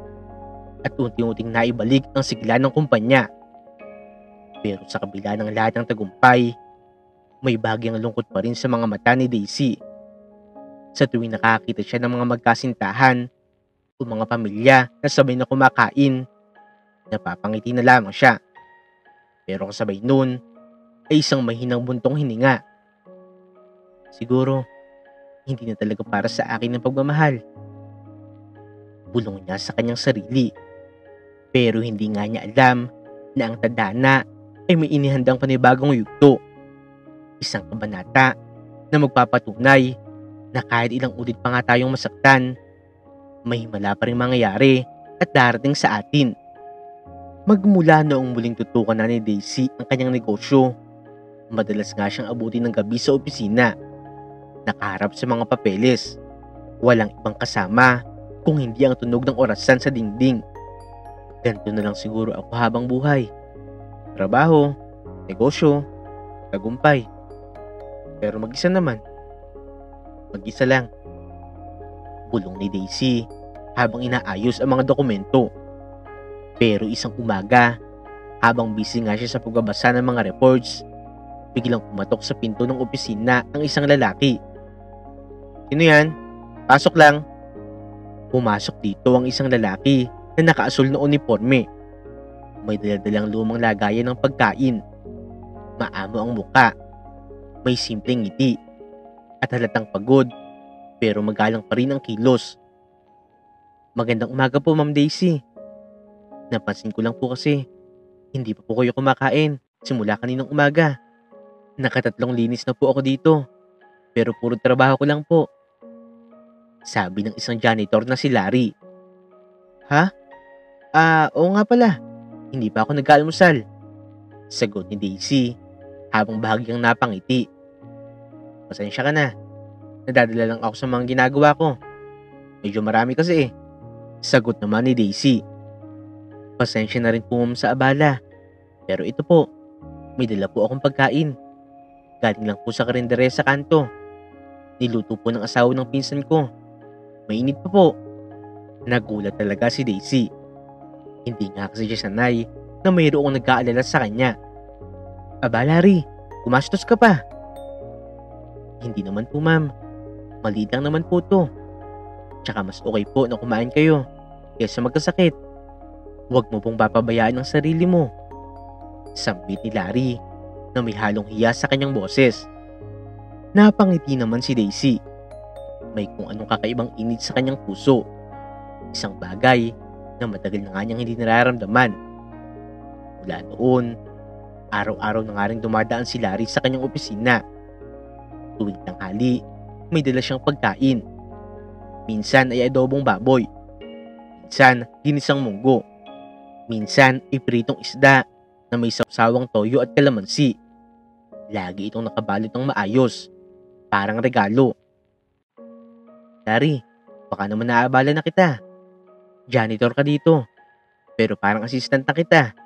at unti-unting naibalik ang sigla ng kumpanya. Pero sa kabila ng lahat ng tagumpay, may bagyang lungkot pa rin sa mga mata ni Daisy. Sa tuwing nakakita siya ng mga magkasintahan o mga pamilya na sabay na kumakain, napapangiti na lamang siya. Pero kasabay nun ay isang mahinang buntong hininga. Siguro, hindi na talaga para sa akin ang pagmamahal. Bulong niya sa kanyang sarili. Pero hindi nga niya alam na ang tadhana ay may inihandang panibagong yugto. Isang kabanata na magpapatunay na kahit ilang ulit pa nga tayong masaktan, may himala pa rin mangyayari at darating sa atin. Magmula noong muling tutukan na ni Daisy ang kanyang negosyo, madalas nga siyang abutin ng gabi sa opisina, nakaharap sa mga papeles. Walang ibang kasama kung hindi ang tunog ng orasan sa dingding. Ganito na lang siguro ako habang buhay. Trabaho, negosyo, tagumpay. Pero mag-isa naman. Mag-isa lang. Bulong ni Daisy habang inaayos ang mga dokumento. Pero isang umaga, habang busy nga siya sa pagbabasa ng mga reports, biglang pumatok sa pinto ng opisina ang isang lalaki. Sino yan? Pasok lang. Pumasok dito ang isang lalaki na nakaasul na uniforme. May daladalang lumang lagayan ng pagkain. Maamo ang muka. May simpleng ngiti. At halatang pagod, pero magalang pa rin ang kilos. Magandang umaga po, Ma'am Daisy. Napansin ko lang po kasi, hindi pa po kayo kumakain simula kaninang umaga. Nakatatlong linis na po ako dito, pero puro trabaho ko lang po. Sabi ng isang janitor na si Larry. Ha? Oo nga pala. Hindi pa ako nag-aalmusal. Sagot ni Daisy habang bahagyang napangiti. Pasensya ka na. Nadadala lang ako sa mga ginagawa ko. Medyo marami kasi eh. Sagot naman ni Daisy. Pasensya na rin po ma'am sa abala. Pero ito po, may dala po akong pagkain. Galing lang po sa karindere sa kanto. Niluto po ng asawa ng pinsan ko. Mainit pa po. Nagulat talaga si Daisy. Hindi nga kasi siya sanay na mayroong nag-aalala sa kanya. Aba Larry, kumastos ka pa. Hindi naman po ma'am. Maliit lang naman po to. Tsaka mas okay po na kumain kayo kaysa magkasakit. Huwag mo pong papabayaan ang sarili mo. Sambit ni Larry na may halong hiya sa kanyang boses. Napangiti naman si Daisy. May kung anong kakaibang init sa kanyang puso. Isang bagay na matagal na nga niyang hindi nararamdaman. Mula noon, araw-araw na nga rin dumadaan si Larry sa kanyang opisina. Tuwing tanghali, may dala siyang pagkain. Minsan ay adobong baboy. Minsan, ginisang munggo. Minsan ay pritong isda na may sawsawang toyo at kalamansi. Lagi itong nakabalot ng maayos, parang regalo. Dari, baka naman naaabala na kita. Janitor ka dito, pero parang assistant na kita.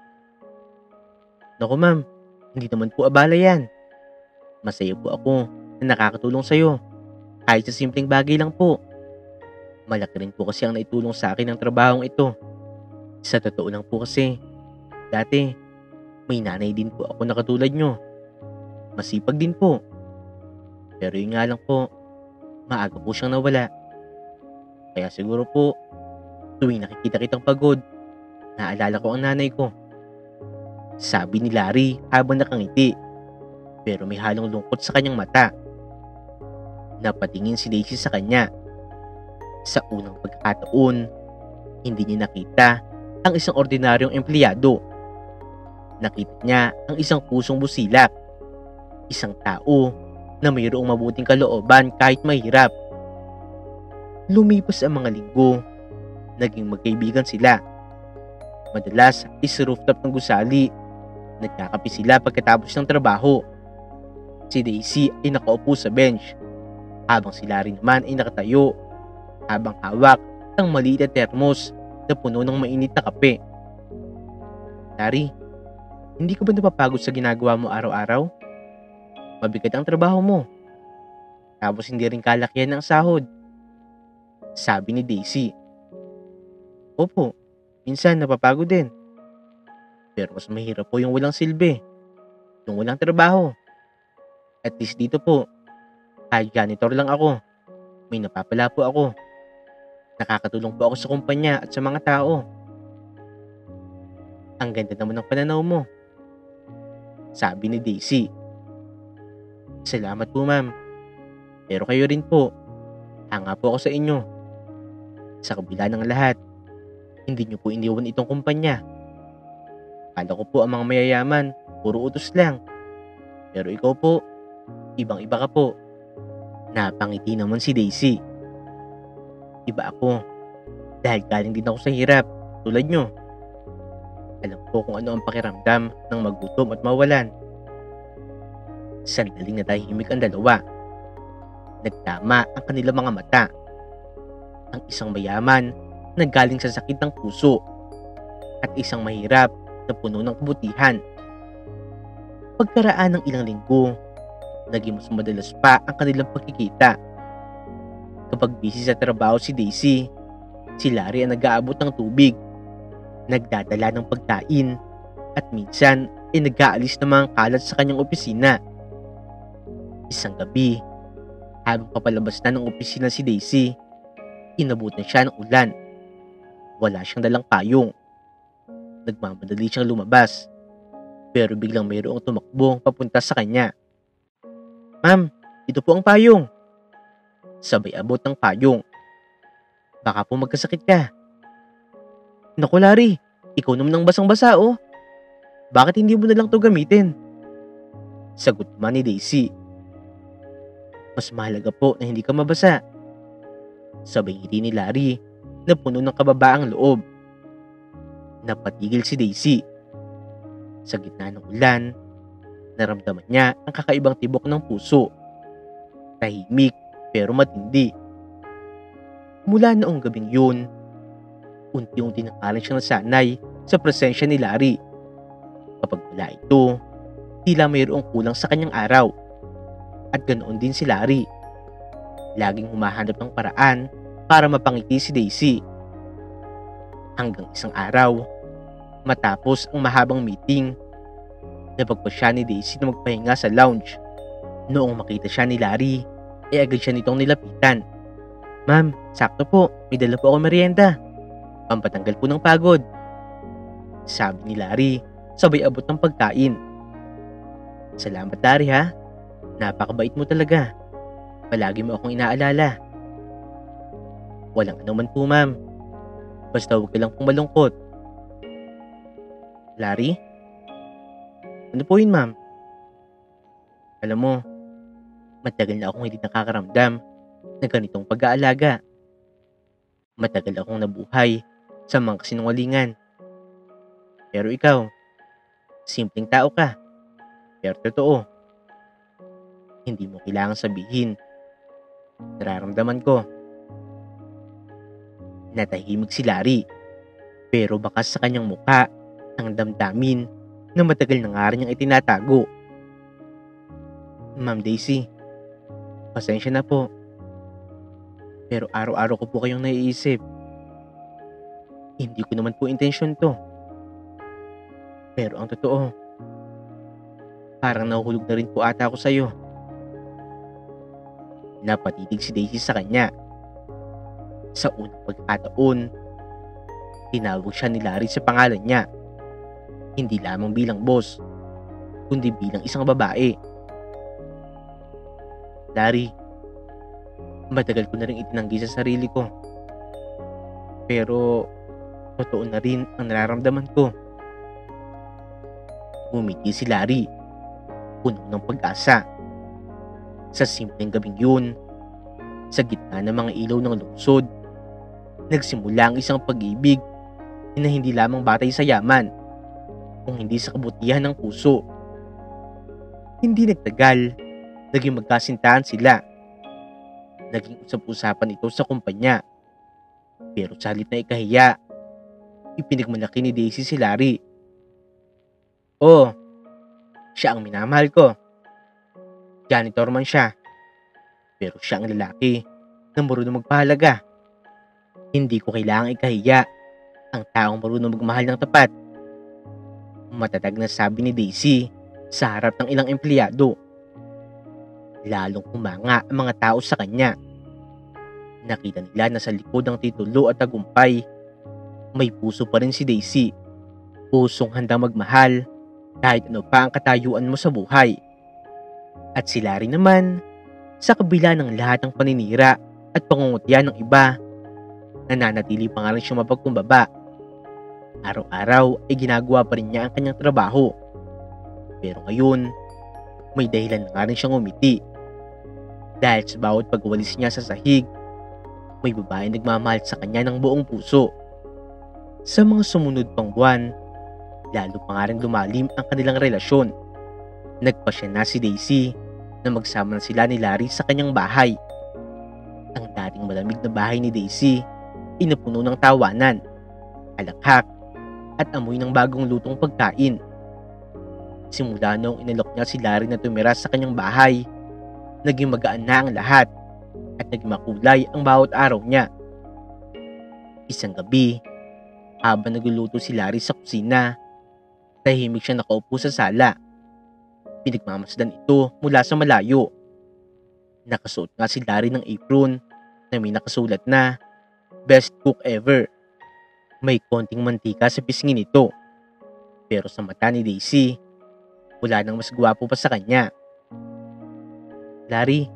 Naku ma'am, hindi naman po abala yan. Masaya po ako na nakakatulong sa'yo. Kahit sa simpleng bagay lang po. Malaki rin po kasi ang naitulong sa akin ng trabahong ito. Sa totoo lang po kasi, dati, may nanay din po ako na katulad nyo. Masipag din po. Pero yun nga lang po, maaga po siyang nawala. Kaya siguro po, tuwing nakikita kitang pagod, naalala ko ang nanay ko. Sabi ni Larry habang nakangiti, pero may halong lungkot sa kanyang mata. Napatingin si Daisy sa kanya. Sa unang pagkakataon, hindi niya nakita ang isang ordinaryong empleyado. Nakita niya ang isang pusong busilak. Isang tao na mayroong mabuting kalooban kahit mahirap. Lumipas ang mga linggo, naging magkaibigan sila. Madalas ay sa rooftop ng gusali, nagkakape sila pagkatapos ng trabaho. Si Daisy ay nakaupo sa bench, habang si Larry naman ay nakatayo, habang hawak ang maliit na termos na puno ng mainit na kape. Larry, hindi ka ba napapagod sa ginagawa mo araw-araw? Mabigat ang trabaho mo. Tapos hindi rin kalakihan ng sahod. Sabi ni Daisy. Opo, minsan napapagod din. Pero mas mahirap po yung walang silbi. Yung walang trabaho. At least dito po, kahit janitor lang ako, may napapala po ako. Nakakatulong po ako sa kumpanya at sa mga tao. Ang ganda naman ng pananaw mo. Sabi ni Daisy. Salamat po ma'am. Pero kayo rin po. Hanga po ako sa inyo. Sa kabila ng lahat, hindi niyo po iniwan itong kumpanya. Kala ko po ang mga mayayaman, puro utos lang. Pero ikaw po, ibang-iba ka po. Napangiti naman si Daisy. Iba ako. Dahil galing din ako sa hirap, tulad nyo. Alam ko kung ano ang pakiramdam ng magutom at mawalan. Sandaling natahimik ang dalawa. Nagtama ang kanilang mga mata. Ang isang mayaman na galing sa sakit ng puso at isang mahirap na puno ng kabutihan. Pagkaraan ng ilang linggo, naging mas madalas pa ang kanilang pagkikita. Kapag busy sa trabaho si Daisy, si Larry ang nag-aabot ng tubig, nagdadala ng pagkain, at minsan ay nag-aalis ng mga kalat sa kanyang opisina. Isang gabi, habang papalabas na ng opisina si Daisy, inabutan siya ng ulan. Wala siyang dalang payong. Nagmamadali siyang lumabas, pero biglang mayroong tumakbo papunta sa kanya. Ma'am, ito po ang payong. Sabay abot ng payong. Baka po magkasakit ka. Naku Larry, ikaw naman ang basang-basa oh. Bakit hindi mo na lang to gamitin? Sagot naman ni Daisy. Mas mahalaga po na hindi ka mabasa. Sabay ngiti ni Larry na puno ng kababaang loob. Napatigil si Daisy. Sa gitna ng ulan, naramdaman niya ang kakaibang tibok ng puso. Tahimik pero matindi. Mula noong gabing yun, unti-unti na parang siyang nasanay sa presensya ni Larry. Kapag wala ito, tila mayroong kulang sa kanyang araw. At ganoon din si Larry. Laging humahanap ng paraan para mapangiti si Daisy. Hanggang isang araw, matapos ang mahabang meeting, napagpa siya ni Daisy na magpahinga sa lounge. Noong makita siya ni Larry, ay agad siya nitong nilapitan. Ma'am, sakto po, may dala po ako merienda. Pampatanggal po ng pagod. Sabi ni Larry, sabay abot ng pagkain. Salamat Larry ha, napakabait mo talaga. Palagi mo akong inaalala. Walang anuman po ma'am. Basta huwag ka lang pong malungkot. Larry? Ano po yun ma'am? Alam mo, matagal na akong hindi nakakaramdam na ganitong pag-aalaga. Matagal akong nabuhay sa mga kasinungalingan. Pero ikaw, simpleng tao ka, pero totoo. Hindi mo kailangang sabihin. Nararamdaman ko. Natahimik si Larry, pero bakas sa kanyang muka ang damdamin na matagal na nga rin niyang itinatago. Ma'am Daisy, pasensya na po. Pero araw-araw ko po kayong naiisip. Hindi ko naman po intensyon to. Pero ang totoo, parang nahuhulog na rin po ata ako sa'yo. Napatitig si Daisy sa kanya. Sa unang pagkakataon, tinawag siya ni Larry sa pangalan niya. Hindi lamang bilang boss, kundi bilang isang babae. Larry, matagal ko na rin itinanggi sa sarili ko. Pero, totoo na rin ang nararamdaman ko. Ngumiti si Larry, puno ng pag-asa. Sa simpleng gabing yun, sa gitna ng mga ilaw ng lungsod, nagsimula ang isang pag-ibig na hindi lamang batay sa yaman, kung hindi sa kabutihan ng puso. Hindi nagtagal, naging magkasintahan sila. Naging usap-usapan ito sa kumpanya. Pero sa halip na ikahiya, ipinagmalaki ni Daisy si Larry. Oh, siya ang minamahal ko. Janitor man siya, pero siya ang lalaki na marunong magpahalaga. Hindi ko kailangang ikahiya ang taong marunong magmahal ng tapat. Matatag na sabi ni Daisy sa harap ng ilang empleyado. Lalong humanga ang mga tao sa kanya. Nakita nila na sa likod ng titulo at tagumpay, may puso pa rin si Daisy. Pusong handang magmahal kahit ano pa ang katayuan mo sa buhay. At si Larry naman, sa kabila ng lahat ng paninira at pangungutya ng iba, nananatili pa nga rin siyang mapagkumbaba. Araw-araw ay ginagawa pa rin niya ang kanyang trabaho. Pero ngayon, may dahilan na nga rin siyang umiti. Dahil sa bawat pagwalis niya sa sahig, may babae nagmamahal sa kanya ng buong puso. Sa mga sumunod pang buwan, lalo pa nga rin lumalim ang kanilang relasyon. Nagpasya na si Daisy na magsama na sila ni Larry sa kanyang bahay. Ang dating malamig na bahay ni Daisy ay napuno ng tawanan, alakhak, at amoy ng bagong lutong pagkain. Simula noong inalok niya si Larry na tumira sa kanyang bahay, naging magaan na ang lahat at naging makulay ang bawat araw niya. Isang gabi, habang nagluluto si Larry sa kusina, tahimik siya nakaupo sa sala. Pinagmamasdan ito mula sa malayo. Nakasuot nga si Larry ng apron na may nakasulat na "Best Cook Ever". May konting mantika sa pisngi nito. Pero sa mata ni Daisy, wala nang mas gwapo pa sa kanya. Larry,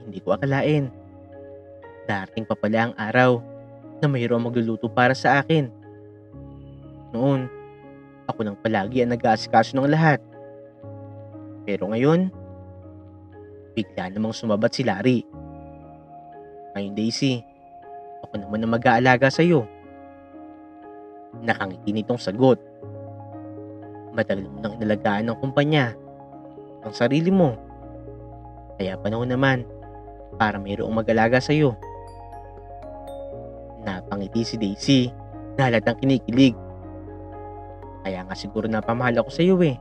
hindi ko akalain. Darating pa pala ang araw na mayroong magluluto para sa akin. Noon, ako lang palagi ang nag-aasikaso ng lahat. Pero ngayon, bigla namang sumabat si Larry. Ngayon Daisy, ako naman ang mag-aalaga sa'yo. Nakangiti nitong sagot. Matagal mo nang inalagaan ng kumpanya, ang sarili mo. Kaya panahon naman para mayroong mag-alaga sa'yo. Napangiti si Daisy na halatang kinikilig. Kaya nga siguro napamahal ako sa'yo eh.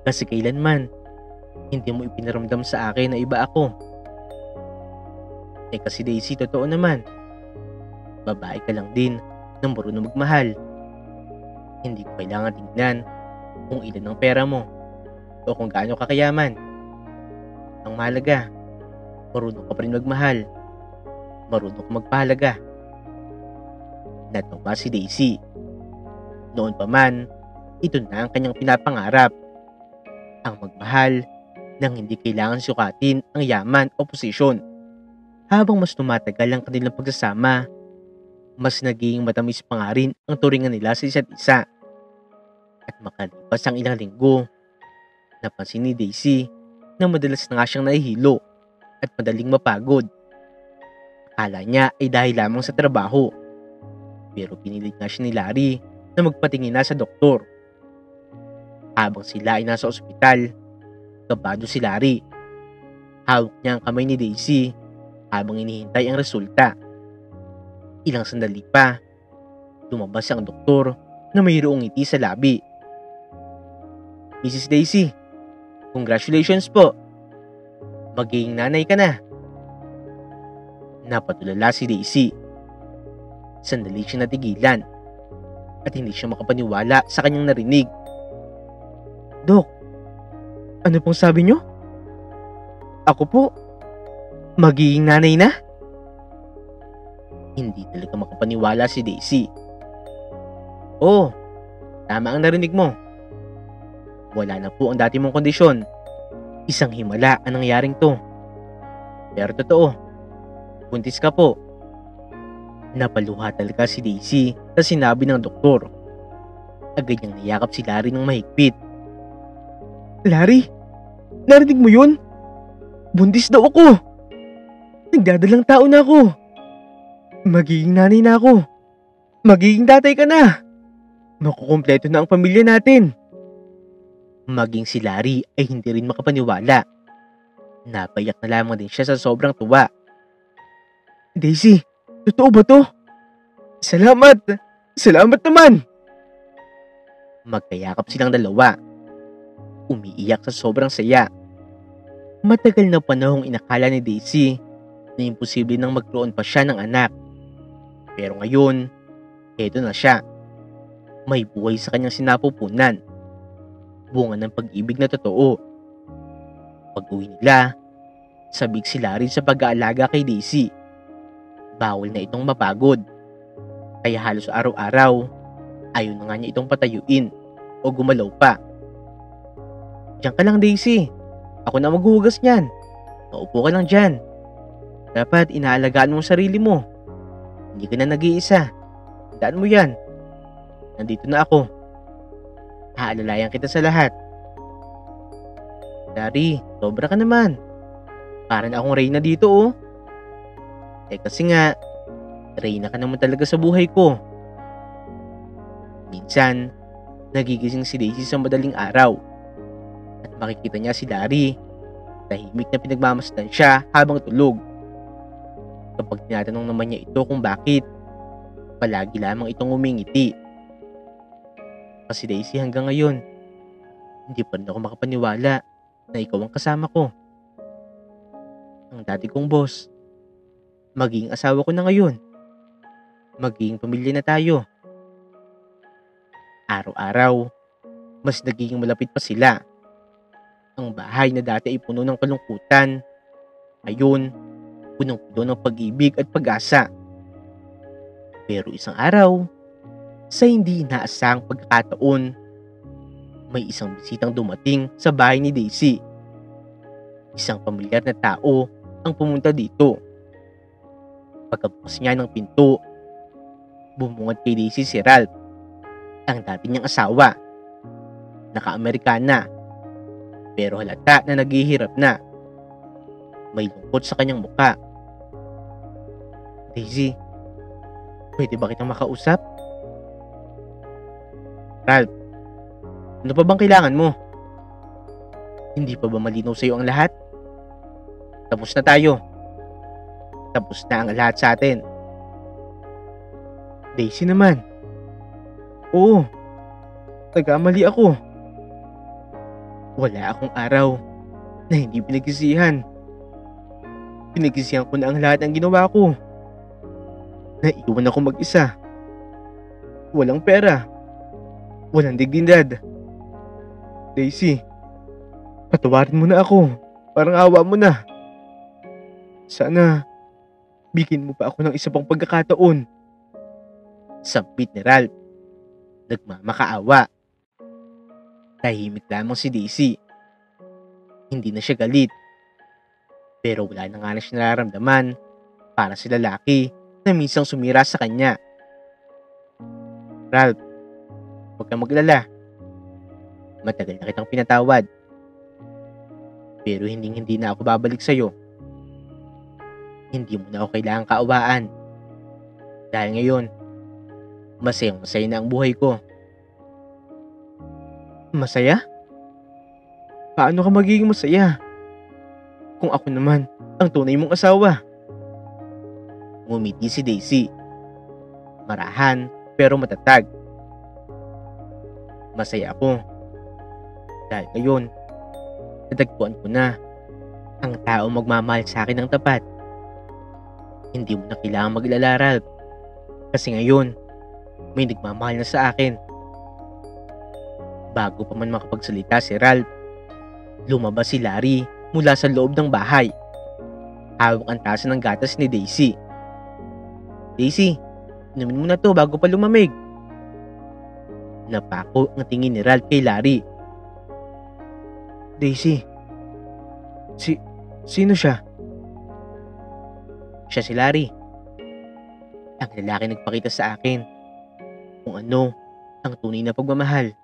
Kasi kailanman, hindi mo ipinaramdam sa akin na iba ako. Eh kasi Daisy, totoo naman. Babae ka lang din na marunong magmahal. Hindi ko kailangan tingnan kung ilan ang pera mo o kung gaano ka kayaman. Ang mahalaga, marunong ka pa rin magmahal. Marunong ka magpahalaga. Natawa si Daisy. Noon pa man, ito na ang kanyang pinapangarap. Ang magmahal nang hindi kailangan sukatin ang yaman o posisyon. Habang mas tumatagal ang kanilang pagsasama, mas naging matamis pa nga rin ang turingan nila sa isa't isa. At makalipas ang ilang linggo, napansin ni Daisy na madalas na nga siyang nahihilo at madaling mapagod. Akala niya ay dahil lamang sa trabaho. Pero pinilit nga siya ni Larry na magpatingin na sa doktor. Habang sila ay nasa ospital, kabado si Larry. Hawak niya ang kamay ni Daisy habang inihintay ang resulta. Ilang sandali pa, lumabas ang doktor na mayroong ngiti sa labi. Mrs. Daisy, congratulations po. Magiging nanay ka na. Napatulala si Daisy. Sandali siya natigilan at hindi siya makapaniwala sa kanyang narinig. Dok, ano pong sabi niyo? Ako po, magiging nanay na? Hindi talaga makapaniwala si Daisy. Oo, tama ang narinig mo. Wala na po ang dati mong kondisyon. Isang himala ang nangyaring to. Pero totoo, buntis ka po. Napaluha talaga si Daisy sa sinabi ng doktor. Agad niyang niyakap si Larry ng mahigpit. Larry, narinig mo yun? Buntis daw ako. Nagdadalang tao na ako. Magiging nanay na ako. Magiging tatay ka na. Makukumpleto na ang pamilya natin. Maging si Larry ay hindi rin makapaniwala. Napayak na lamang din siya sa sobrang tuwa. Daisy, totoo ba to? Salamat! Salamat naman! Magkayakap silang dalawa. Umiiyak sa sobrang saya. Matagal na panahong inakala ni Daisy na imposible nang magkaroon pa siya ng anak. Pero ngayon, eto na siya. May buhay sa kanyang sinapupunan. Bunga ng pag-ibig na totoo. Pag-uwi nila, sabik si Larry sa pag-aalaga kay Daisy. Bawal na itong mapagod. Kaya halos araw-araw, ayaw na nga niya itong patayuin o gumalaw pa. Diyan ka lang, Daisy. Ako na maghuhugas niyan. Maupo ka lang dyan. Dapat inaalagaan mo ang sarili mo. Hindi ka na nag-iisa. Tandaan mo yan. Nandito na ako. Haalalayan kita sa lahat. Larry, sobra ka naman. Parang akong Reyna dito, oh. Kasi nga, Reyna ka naman talaga sa buhay ko. Minsan, nagigising si Daisy sa madaling araw. At makikita niya si Larry. Tahimik na pinagmamasdan siya habang tulog. Kapag tinatanong naman niya ito kung bakit, palagi lamang itong umingiti. Kasi Daisy, hanggang ngayon, hindi pa rin ako makapaniwala na ikaw ang kasama ko. Ang dati kong boss. Magiging asawa ko na ngayon. Magiging pamilya na tayo. Araw-araw, mas nagiging malapit pa sila. Ang bahay na dati ay puno ng kalungkutan, ngayon, punong-puno ng pag-ibig at pag-asa. Pero isang araw, sa hindi inaasahang pagkakataon, may isang bisitang dumating sa bahay ni Daisy. Isang pamilyar na tao ang pumunta dito. Pagkabukas niya ng pinto, bumungad kay Daisy si Ralph, ang dati niyang asawa. Naka-Amerikana, pero halata na naghihirap na. May lungkot sa kanyang muka. Daisy, pwede ba kitang makausap? Ralph, ano pa bang kailangan mo? Hindi pa ba malinaw sa iyo ang lahat? Tapos na tayo. Tapos na ang lahat sa atin. Daisy naman. Oo, nagkamali ako. Wala akong araw na hindi pinagsisihan. Pinagsisihan ko na ang lahat ng ginawa ko. Naiwan ako mag-isa. Walang pera. Walang dignidad. Daisy, patawarin mo na ako. Parang awa mo na. Sana, bigyan mo pa ako ng isa pang pagkakataon. Sampit ni Ralph. Nagmamakaawa. Tahimik lamang si Daisy. Hindi na siya galit. Pero wala na nga na siya nararamdaman para sa lalaki na minsang sumira sa kanya. Ralph, huwag kang maglala. Matagal na kitang pinatawad. Pero hindi na ako babalik sa'yo. Hindi mo na ako kailangang kaawaan. Dahil ngayon, masayang masaya na ang buhay ko. Masaya? Paano ka magiging masaya kung ako naman ang tunay mong asawa? Ngumiti si Daisy. Marahan pero matatag. Masaya ako dahil ngayon natagpuan ko na ang tao magmamahal sa akin ng tapat. Hindi mo na kailangang mag-alala, Ralph, kasi ngayon may nagmamahal na sa akin. Bago pa man makapagsalita si Ralph, lumabas si Larry mula sa loob ng bahay. Hawak ang tasa ng gatas ni Daisy. Daisy, inumin mo na to bago pa lumamig. Napako ang tingin ni Ralph kay Larry. Daisy, sino siya? Siya si Larry. Ang lalaki nagpakita sa akin kung ano ang tunay na pagmamahal.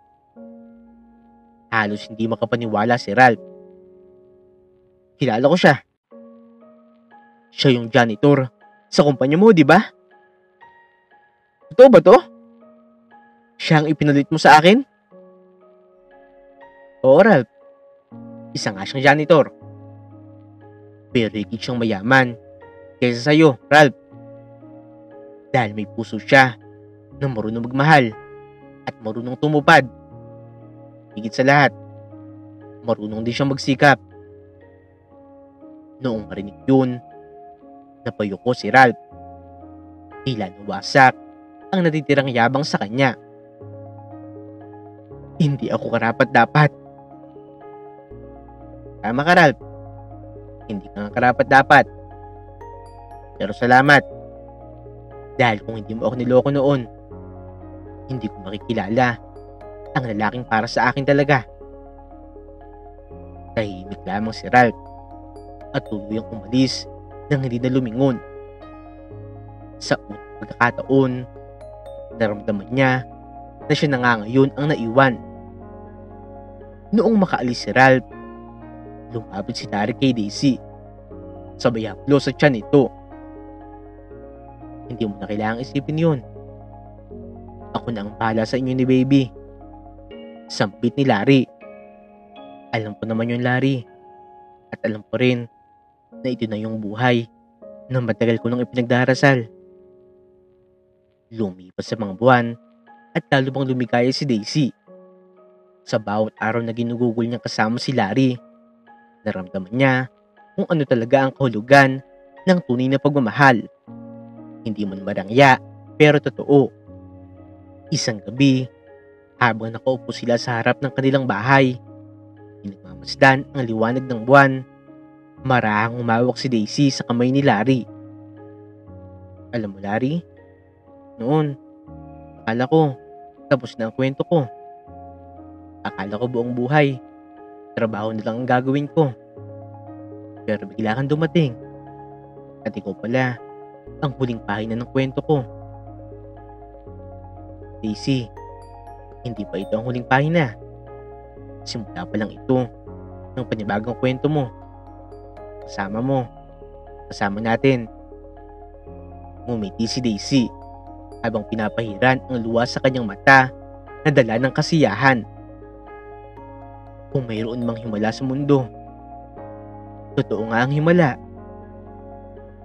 Halos hindi makapaniwala si Ralph. Kilala ko siya. Siya yung janitor sa kumpanya mo, di ba? Totoo ba to? Siya ang ipinalit mo sa akin? Oo, Ralph. Isa nga siyang janitor. Pero higit siyang mayaman kaysa sa'yo, Ralph. Dahil may puso siya na marunong magmahal at marunong tumupad. Higit sa lahat, marunong din siyang magsikap. Noong marinig yun, napayuko si Ralph. Tila nawasak ang natitirang yabang sa kanya. Hindi ako karapat-dapat. Tama ka, Ralph. Hindi ka nga karapat-dapat. Pero salamat. Dahil kung hindi mo ako niloko noon, hindi ko makikilala ang lalaking para sa akin talaga. Tahimik lamang si Ralph at tuluyang umalis nang hindi na lumingon. Sa unang pagkakataon, naramdaman niya na siya na nga ngayon ang naiwan. Noong makaalis si Ralph, lumapit si Larry kay Daisy. Sabay haplo sa tiyan nito. Hindi mo na kailangang isipin yun. Ako na ang bahala sa inyo ni baby. Sampit ni Larry. Alam ko naman yun, Larry. At alam ko rin na ito na yung buhay na matagal ko nang ipinagdarasal. Lumipas sa mga buwan at lalo bang lumigaya si Daisy. Sa bawat araw na ginugugol niya kasama si Larry, naramdaman niya kung ano talaga ang kahulugan ng tunay na pagmamahal. Hindi man marangya, pero totoo. Isang gabi, habang nakaupo sila sa harap ng kanilang bahay, pinagmamasdan ang liwanag ng buwan, marahang umawak si Daisy sa kamay ni Larry. Alam mo, Larry, noon, akala ko tapos na ang kwento ko. Akala ko buong buhay, trabaho na lang ang gagawin ko. Pero bigla kang dumating. At ikaw pala ang huling pahina ng kwento ko. Daisy, hindi pa ito ang huling pahina. Simula pa lang ito ng panibagong kwento mo. Kasama natin. Ngumiti si Daisy habang pinapahiran ang luha sa kanyang mata na dala ng kasiyahan. Kung mayroon mang himala sa mundo, totoo nga ang himala.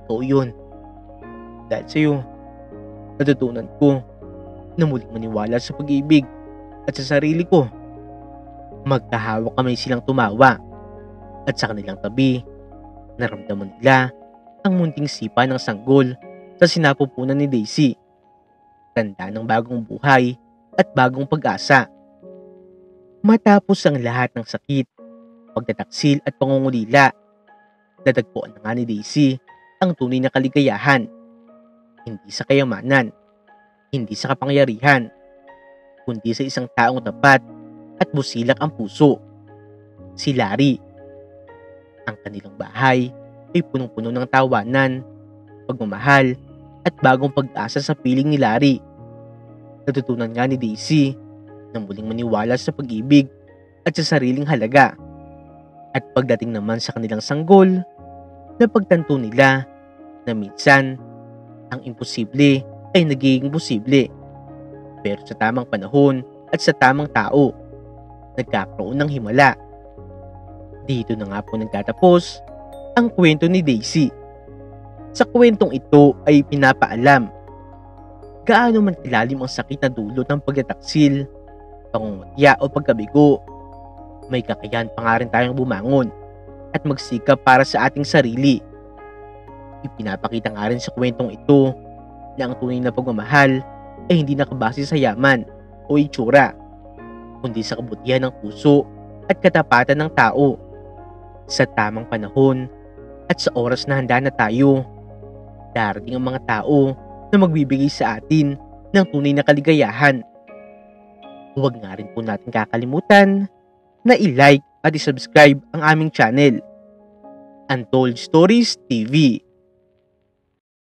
Oo yun. Dahil sa'yo, natutunan ko na muling maniwala sa pag-ibig at sa sarili ko. Magkahawak kami silang tumawa at sa kanilang tabi, naramdaman nila ang munting sipa ng sanggol sa sinapupunan ni Daisy. Tanda ng bagong buhay at bagong pag-asa. Matapos ang lahat ng sakit, pagtataksil at pangungulila, natagpuan na nga ni Daisy ang tunay na kaligayahan. Hindi sa kayamanan, hindi sa kapangyarihan, kundi sa isang taong tapat at busilak ang puso. Si Larry. Ang kanilang bahay ay punong-puno ng tawanan, pagmamahal at bagong pag-asa sa piling ni Larry. Natutunan nga ni Daisy na muling maniwala sa pag-ibig at sa sariling halaga. At pagdating naman sa kanilang sanggol, napagtanto nila na minsan ang imposible ay nagiging posible. Pero sa tamang panahon at sa tamang tao. nagkakaroon ng himala. Dito na nga po nagtatapos ang kwento ni Daisy. Sa kwentong ito ay pinapaalam gaano man ilalim ang sakit na dulot ng pagtataksil, pangungutya o pagkabigo. May kakayahan pa nga rin tayong bumangon at magsikap para sa ating sarili. Ipinapakita nga rin sa kwentong ito na ang tunay na pagmamahal ay hindi nakabase sa yaman o itsura, kundi sa kabutihan ng puso at katapatan ng tao. Sa tamang panahon at sa oras na handa na tayo, darating ang mga tao na magbibigay sa atin ng tunay na kaligayahan. Huwag nga rin po natin kakalimutan na i-like at i-subscribe ang aming channel, Untold Stories TV.